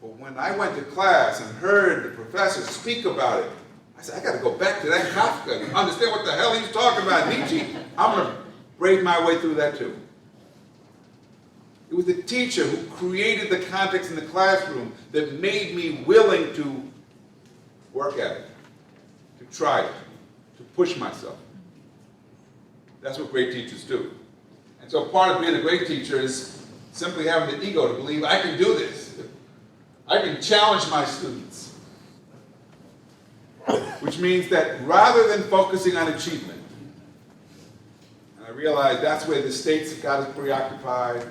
But when I went to class and heard the professor speak about it, I said, I got to go back to that Kafka and understand what the hell he's talking about, Nietzsche. I'm going to braid my way through that too. It was the teacher who created the context in the classroom that made me willing to work at it, to try it, to push myself. That's what great teachers do. And so part of being a great teacher is simply having the ego to believe I can do this. I can challenge my students. Which means that rather than focusing on achievement, and I realize that's where the states have got us preoccupied,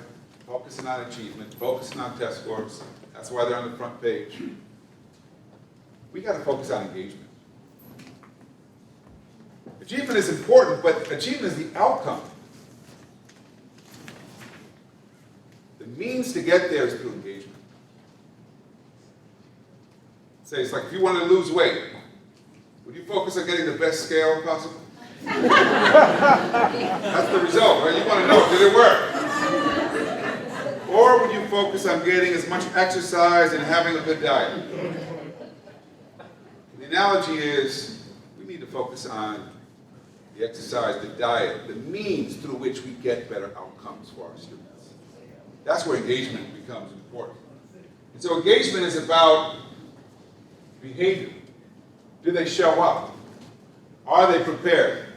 focusing on achievement, focusing on test scores, that's why they're on the front page. We got to focus on engagement. Achievement is important, but achievement is the outcome. The means to get there is through engagement. Say, it's like if you want to lose weight, would you focus on getting the best scale possible? That's the result, right? You want to know, did it work? Or would you focus on getting as much exercise and having a good diet? The analogy is, we need to focus on the exercise, the diet, the means through which we get better outcomes for our students. That's where engagement becomes important. And so engagement is about behavior. Do they show up? Are they prepared?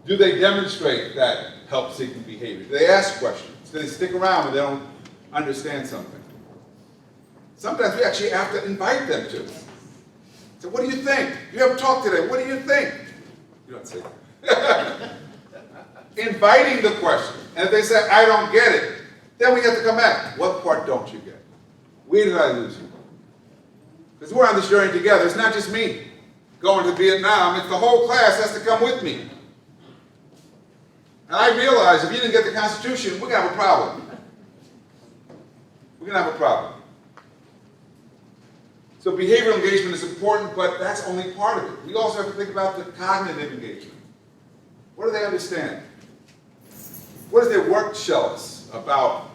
Do they demonstrate that help-seeking behavior? Do they ask questions? Do they stick around when they don't understand something? Sometimes we actually have to invite them to. So what do you think? You haven't talked today. What do you think? You don't say that. Inviting the question. And if they say, I don't get it, then we have to come back. What part don't you get? Where did I lose you? Because we're on this journey together. It's not just me going to Vietnam. It's the whole class has to come with me. And I realize if you didn't get the Constitution, we're going to have a problem. We're going to have a problem. So behavioral engagement is important, but that's only part of it. We also have to think about the cognitive engagement. What do they understand? What does their work show us about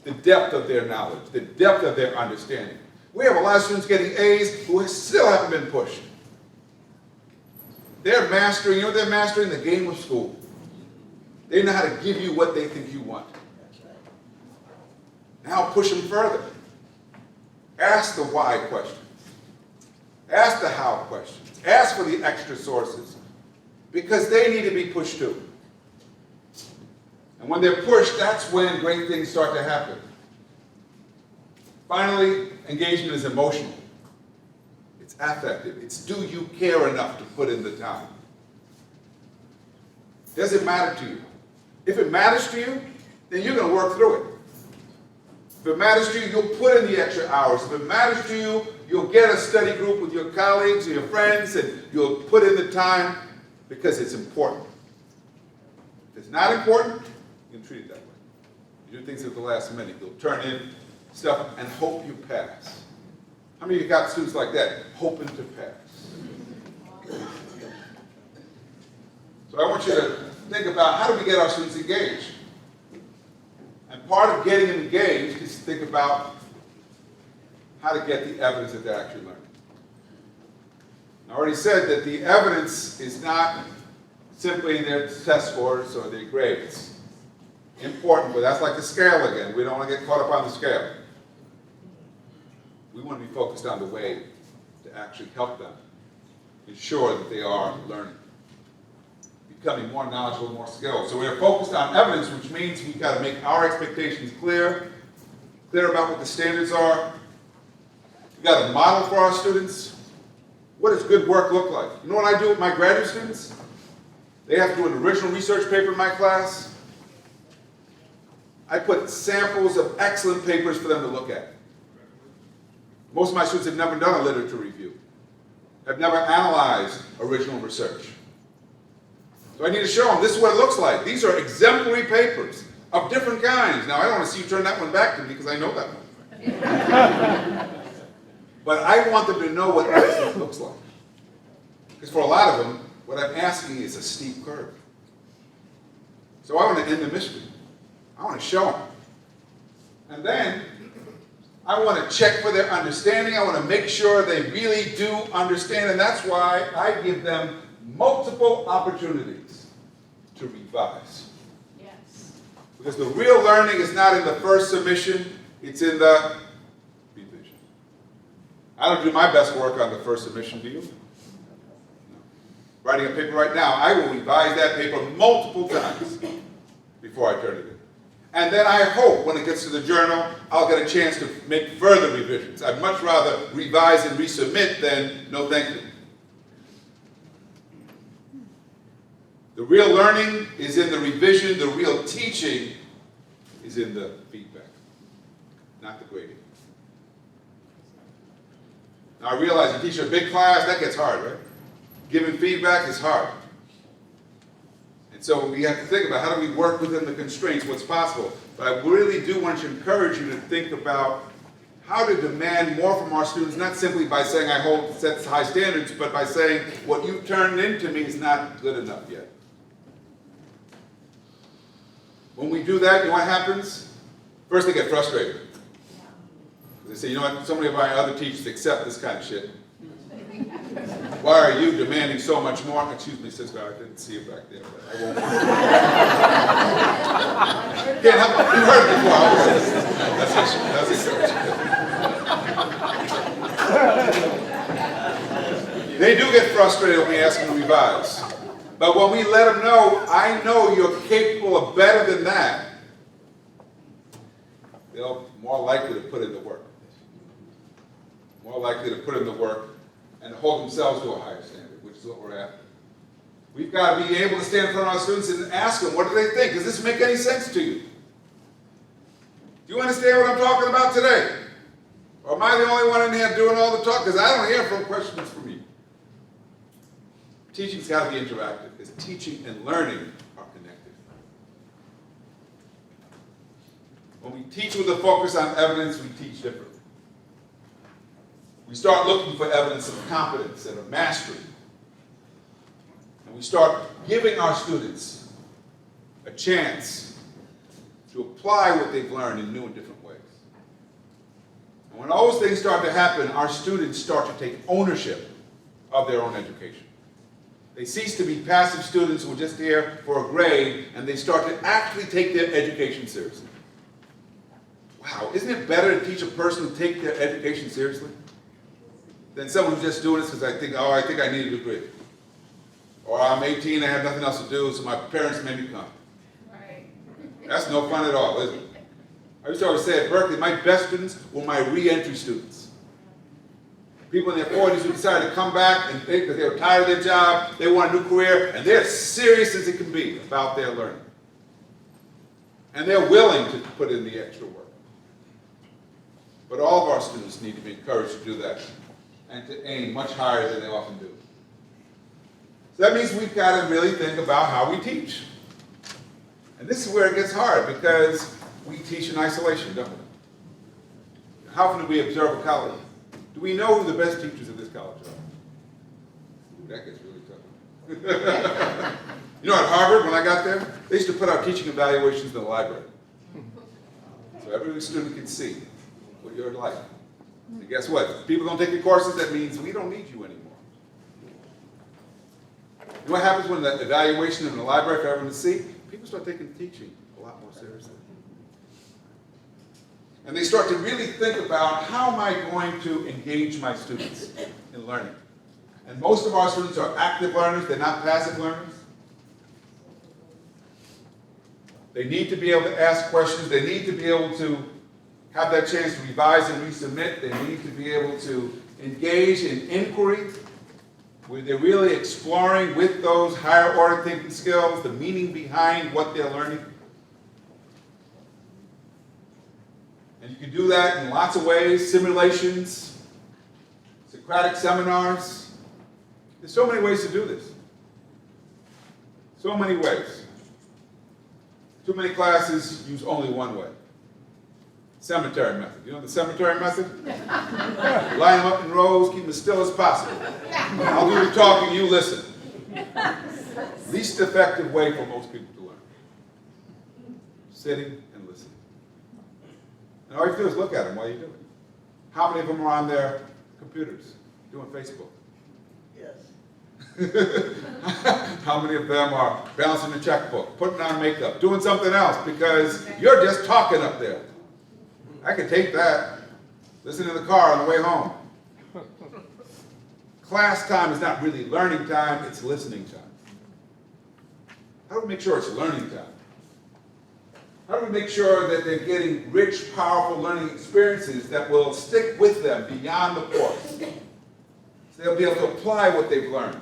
the depth of their knowledge, the depth of their understanding? We have a lot of students getting A's who still haven't been pushed. They're mastering, you know what they're mastering? The game of school. They know how to give you what they think you want. Now push them further. Ask the why questions. Ask the how questions. Ask for the extra sources. Because they need to be pushed too. And when they're pushed, that's when great things start to happen. Finally, engagement is emotional. It's affective. It's do you care enough to put in the time? Does it matter to you? If it matters to you, then you're going to work through it. If it matters to you, you'll put in the extra hours. If it matters to you, you'll get a study group with your colleagues or your friends, and you'll put in the time because it's important. If it's not important, you can treat it that way. You do things at the last minute. You'll turn in stuff and hope you pass. How many of you got students like that, hoping to pass? So I want you to think about how do we get our students engaged? And part of getting them engaged is to think about how to get the evidence that they're actually learning. I already said that the evidence is not simply their test scores or their grades. Important, but that's like the scale again. We don't want to get caught up on the scale. We want to be focused on the way to actually help them ensure that they are learning, becoming more knowledgeable, more skilled. So we're focused on evidence, which means we've got to make our expectations clear about what the standards are. We've got to model for our students. What does good work look like? You know what I do with my graduate students? They have to do an original research paper in my class. I put samples of excellent papers for them to look at. Most of my students have never done a literature review, have never analyzed original research. So I need to show them this is what it looks like. These are exemplary papers of different kinds. Now I don't want to see you turn that one back to me because I know that one. But I want them to know what excellence looks like. Because for a lot of them, what I'm asking is a steep curve. So I want to end the mystery. I want to show them. And then I want to check for their understanding. I want to make sure they really do understand. And that's why I give them multiple opportunities to revise. Yes. Because the real learning is not in the first submission, it's in the revision. I don't do my best work on the first submission, do you? No. Writing a paper right now, I will revise that paper multiple times before I turn it in. And then I hope when it gets to the journal, I'll get a chance to make further revisions. I'd much rather revise and resubmit than no thank you. The real learning is in the revision. The real teaching is in the feedback, not the grading. Now I realize you teach a big class, that gets hard, right? Giving feedback is hard. And so we have to think about how do we work within the constraints, what's possible. But I really do want to encourage you to think about how to demand more from our students, not simply by saying I set high standards, but by saying what you've turned into me is not good enough yet. When we do that, you know what happens? First they get frustrated. They say, you know what, so many of our other teachers accept this kind of shit. Why are you demanding so much more? Excuse me, sister, I didn't see you back there, but I won't. Can't help it. You've heard it before. That's it. They do get frustrated when we ask them to revise. But when we let them know, I know you're capable of better than that, they're more likely to put in the work. More likely to put in the work and hold themselves to a higher standard, which is what we're after. We've got to be able to stand in front of our students and ask them, what do they think? Does this make any sense to you? Do you understand what I'm talking about today? Or am I the only one in here doing all the talk? Because I don't hear from questions from you. Teaching's got to be interactive, because teaching and learning are connected. When we teach with a focus on evidence, we teach differently. We start looking for evidence of competence and of mastery. And we start giving our students a chance to apply what they've learned in new and different ways. And when those things start to happen, our students start to take ownership of their own education. They cease to be passive students who are just there for a grade, and they start to actually take their education seriously. Wow, isn't it better to teach a person to take their education seriously than someone who's just doing this because I think I need a degree. Or I'm 18, I have nothing else to do, so my parents made me come. Right. That's no fun at all, is it? I used to always say at Berkeley, my best students were my re-entry students. People in their 40s who decided to come back and think that they were tired of their job, they want a new career, and they're serious as it can be about their learning. And they're willing to put in the extra work. But all of our students need to be encouraged to do that and to aim much higher than they often do. So that means we've got to really think about how we teach. And this is where it gets hard because we teach in isolation, don't we? How often do we observe a college? Do we know who the best teachers of this college are? Ooh, that gets really tough. You know, at Harvard, when I got there, they used to put out teaching evaluations in the library. So every student can see what you're like. And guess what? If people don't take your courses, that means we don't need you anymore. You know what happens when the evaluation in the library for everyone to see? People start taking teaching a lot more seriously. And they start to really think about how am I going to engage my students in learning. And most of our students are active learners, they're not passive learners. They need to be able to ask questions, they need to be able to have that chance to revise and resubmit, they need to be able to engage in inquiry, where they're really exploring with those higher order thinking skills, the meaning behind what they're learning. And you can do that in lots of ways, simulations, Socratic seminars. There's so many ways to do this. So many ways. Too many classes use only one way. Cemetery method. You know the cemetery method? Line them up in rows, keep them as still as possible. I'll do the talking, you listen. Least effective way for most people to learn. Sitting and listening. And all you do is look at them while you do it. How many of them are on their computers doing Facebook? Yes. How many of them are balancing the checkbook, putting on makeup, doing something else because you're just talking up there? I can take that, listen in the car on the way home. Class time is not really learning time, it's listening time. How do we make sure it's learning time? How do we make sure that they're getting rich, powerful learning experiences that will stick with them beyond the course? So they'll be able to apply what they've learned.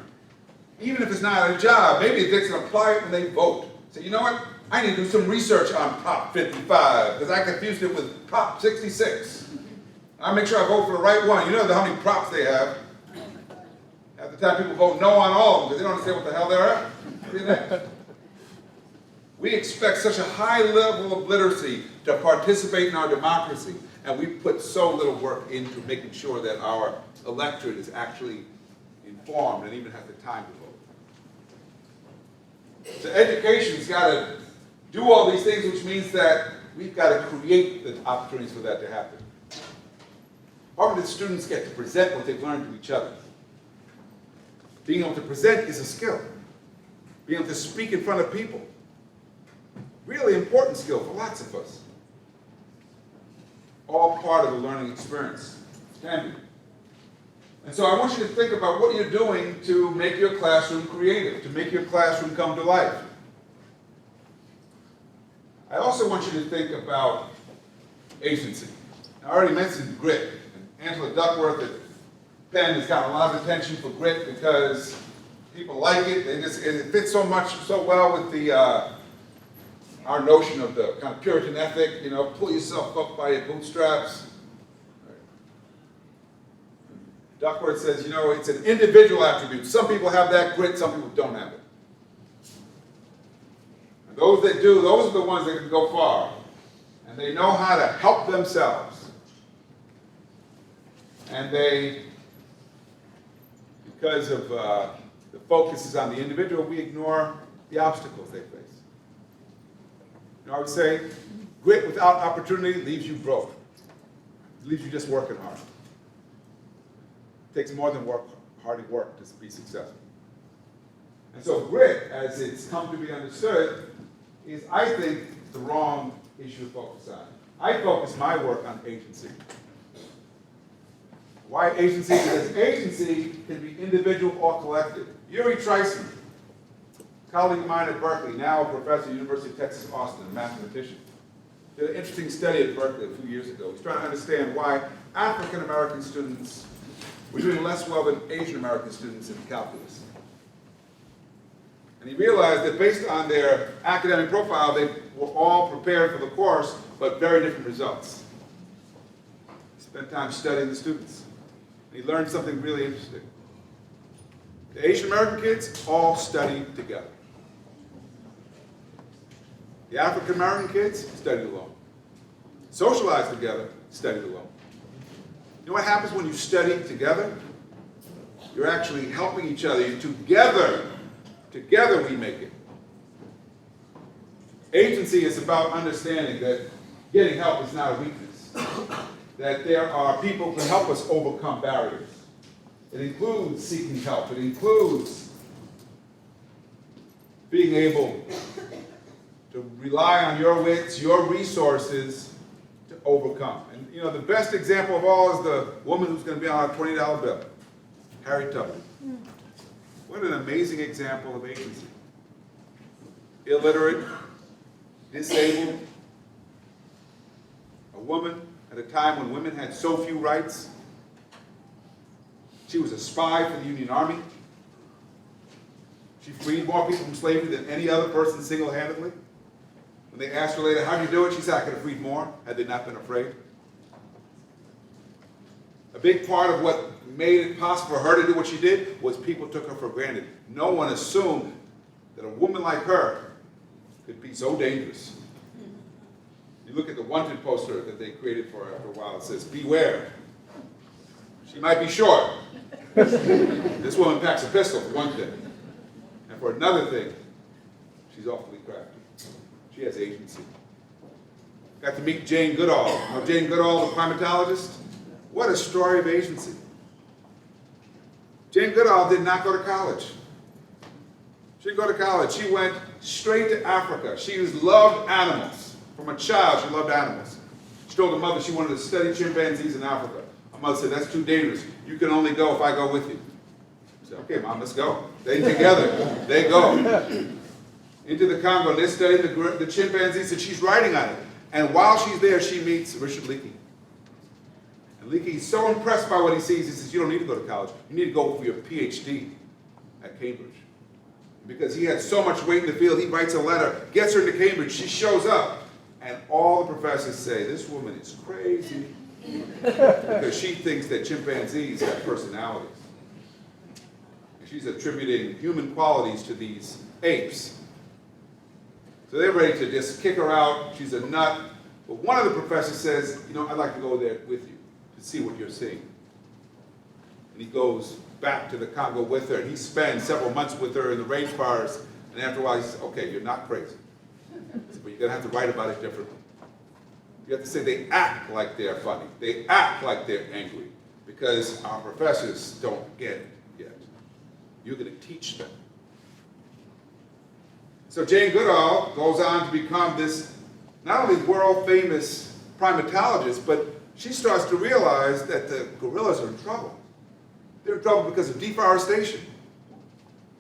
Even if it's not a job, maybe they can apply it when they vote. Say, you know what? I need to do some research on Prop 55 because I confused it with Prop 66. I'll make sure I vote for the right one. You know how many props they have. At the time, people vote no on all of them because they don't understand what the hell they're at. We expect such a high level of literacy to participate in our democracy, and we put so little work into making sure that our electorate is actually informed and even has the time to vote. So education's got to do all these things, which means that we've got to create the opportunities for that to happen. Often the students get to present what they've learned to each other. Being able to present is a skill. Being able to speak in front of people. Really important skill for lots of us. All part of the learning experience. Can be. And so I want you to think about what you're doing to make your classroom creative, to make your classroom come to life. I also want you to think about agency. I already mentioned grit. And Angela Duckworth at Penn has got a lot of attention for grit because people like it. It fits so well with the our notion of the kind of Puritan ethic, pull yourself up by your bootstraps. Duckworth says, it's an individual attribute. Some people have that grit, some people don't have it. And those that do, those are the ones that can go far. And they know how to help themselves. And they, because of the focus is on the individual, we ignore the obstacles they face. I would say, grit without opportunity leaves you broke. It leaves you just working hard. It takes more than hard work to be successful. And so grit, as it's come to be understood, is, I think, the wrong issue to focus on. I focus my work on agency. Why agency? Because agency can be individual or collective. Yuri Treisman, colleague of mine at Berkeley, now a professor at the University of Texas, Austin, a mathematician, did an interesting study at Berkeley a few years ago. He's trying to understand why African American students were doing less well than Asian American students in calculus. And he realized that based on their academic profile, they were all prepared for the course, but very different results. He spent time studying the students. And he learned something really interesting. The Asian American kids all studied together. The African American kids studied alone. Socialized together, studied alone. You know what happens when you study together? You're actually helping each other. Together we make it. Agency is about understanding that getting help is not a weakness. That there are people who can help us overcome barriers. It includes seeking help. It includes being able to rely on your wits, your resources to overcome. And you know, the best example of all is the woman who's going to be on a $20 bill, Harriet Tubman. What an amazing example of agency. Illiterate, disabled, a woman at a time when women had so few rights. She was a spy for the Union Army. She freed more people from slavery than any other person single-handedly. When they asked her later, how did you do it? She said, I could have freed more had they not been afraid. A big part of what made it possible for her to do what she did was people took her for granted. No one assumed that a woman like her could be so dangerous. You look at the wanted poster that they created for her after a while. It says, beware. She might be short. This woman packs a pistol, for one thing. And for another thing, she's awfully crafty. She has agency. Got to meet Jane Goodall. You know Jane Goodall, the primatologist? What a story of agency. Jane Goodall did not go to college. She didn't go to college. She went straight to Africa. She loved animals. From a child, she loved animals. She told her mother she wanted to study chimpanzees in Africa. Her mother said, that's too dangerous. You can only go if I go with you. She said, okay, Mom, let's go. They together, they go into the Congo, and they're studying the chimpanzees, and she's writing on it. And while she's there, she meets Richard Leakey. And Leakey's so impressed by what he sees, he says, you don't need to go to college. You need to go for your PhD at Cambridge. Because he had so much weight in the field, he writes a letter, gets her into Cambridge, she shows up, and all the professors say, this woman is crazy, because she thinks that chimpanzees have personalities. And she's attributing human qualities to these apes. So they're ready to just kick her out. She's a nut. But one of the professors says, you know, I'd like to go there with you to see what you're seeing. And he goes back to the Congo with her, and he spends several months with her in the rainforest. And after a while, he says, okay, you're not crazy. Said, but you're going to have to write about it differently. You have to say they act like they're funny. They act like they're angry. Because our professors don't get it yet. You're going to teach them. So Jane Goodall goes on to become this not only world-famous primatologist, but she starts to realize that the gorillas are in trouble. They're in trouble because of deforestation.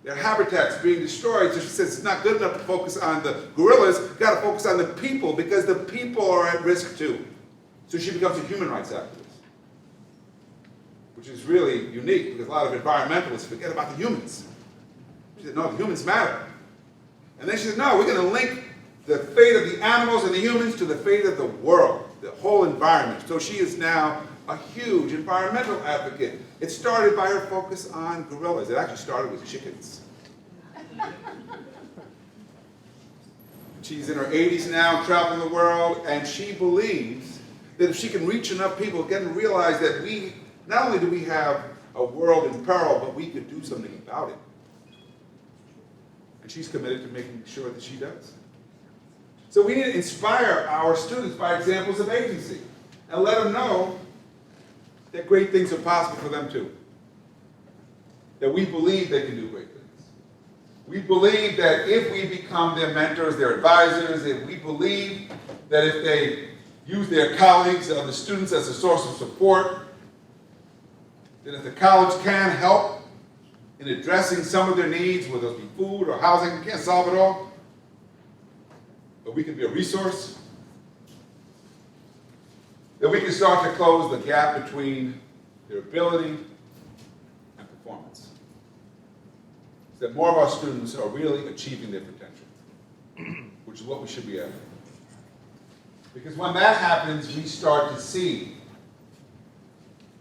Their habitats being destroyed. So she says it's not good enough to focus on the gorillas, you've got to focus on the people because the people are at risk too. So she becomes a human rights activist, which is really unique because a lot of environmentalists forget about the humans. She said, no, the humans matter. And then she said, no, we're going to link the fate of the animals and the humans to the fate of the world, the whole environment. So she is now a huge environmental advocate. It started by her focus on gorillas. It actually started with chickens. She's in her 80s now, traveling the world, and she believes that if she can reach enough people, get to realize that we, not only do we have a world in peril, but we could do something about it. And she's committed to making sure that she does. So we need to inspire our students by examples of agency and let them know that great things are possible for them too. That we believe they can do great things. We believe that if we become their mentors, their advisors, if we believe that if they use their colleagues and other students as a source of support, that if the college can help in addressing some of their needs, whether it be food or housing, we can't solve it all, but we can be a resource, that we can start to close the gap between their ability and performance. So that more of our students are really achieving their potential, which is what we should be after. Because when that happens, we start to see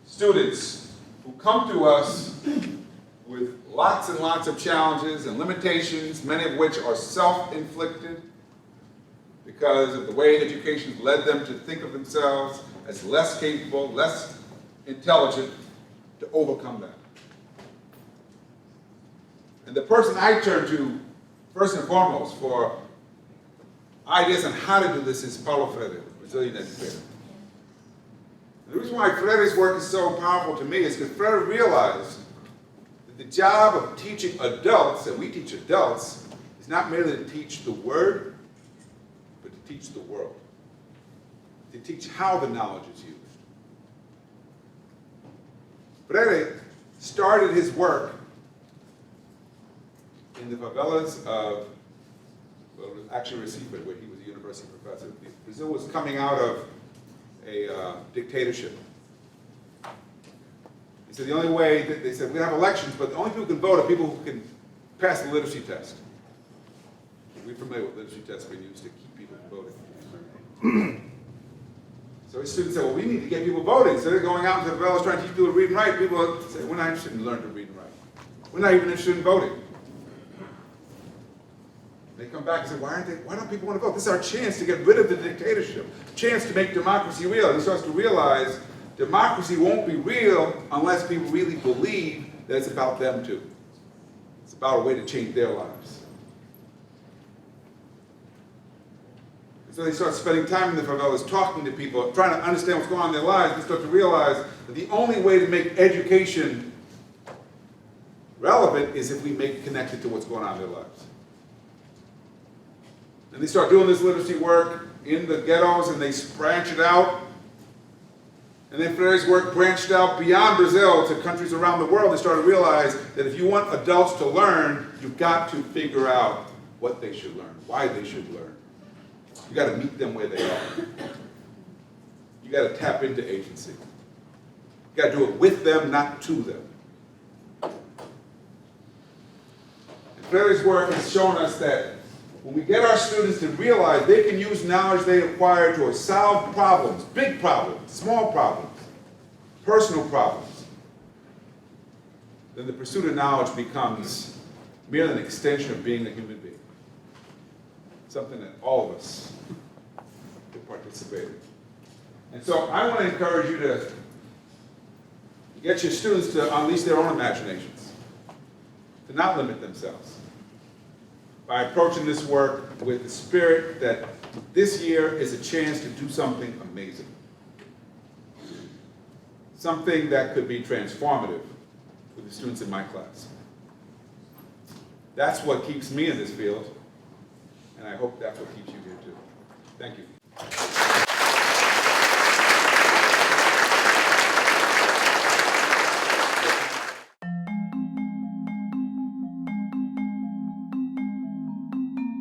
students who come to us with lots and lots of challenges and limitations, many of which are self-inflicted because of the way education has led them to think of themselves as less capable, less intelligent, to overcome that. And the person I turn to, first and foremost, for ideas on how to do this is Paulo Freire, Brazilian educator. The reason why Freire's work is so powerful to me is because Freire realized that the job of teaching adults, and we teach adults, is not merely to teach the word, but to teach the world. To teach how the knowledge is used. Freire started his work in the favelas of, well, it was actually Recife, where he was a university professor. Brazil was coming out of a dictatorship. He said the only way, that they said we have elections, but the only people who can vote are people who can pass the literacy test. We're familiar with literacy tests being used to keep people from voting. So his students said, well, we need to get people voting. So they're going out into the favelas trying to teach people to read and write. People say, we're not interested in learning to read and write. We're not even interested in voting. They come back and say, why don't people want to vote? This is our chance to get rid of the dictatorship, chance to make democracy real. And he starts to realize democracy won't be real unless people really believe that it's about them too. It's about a way to change their lives. And so they start spending time in the favelas, talking to people, trying to understand what's going on in their lives. They start to realize that the only way to make education relevant is if we make it connected to what's going on in their lives. And they start doing this literacy work in the ghettos, and they branch it out. And then Freire's work branched out beyond Brazil to countries around the world. They started to realize that if you want adults to learn, you've got to figure out what they should learn, why they should learn. You got to meet them where they are. You got to tap into agency. You got to do it with them, not to them. And Freire's work has shown us that when we get our students to realize they can use knowledge they acquire to solve problems, big problems, small problems, personal problems, then the pursuit of knowledge becomes merely an extension of being a human being. Something that all of us can participate in. And so I want to encourage you to get your students to unleash their own imaginations, to not limit themselves, by approaching this work with the spirit that this year is a chance to do something amazing. Something that could be transformative with the students in my class. That's what keeps me in this field, and I hope that's what keeps you here too. Thank you.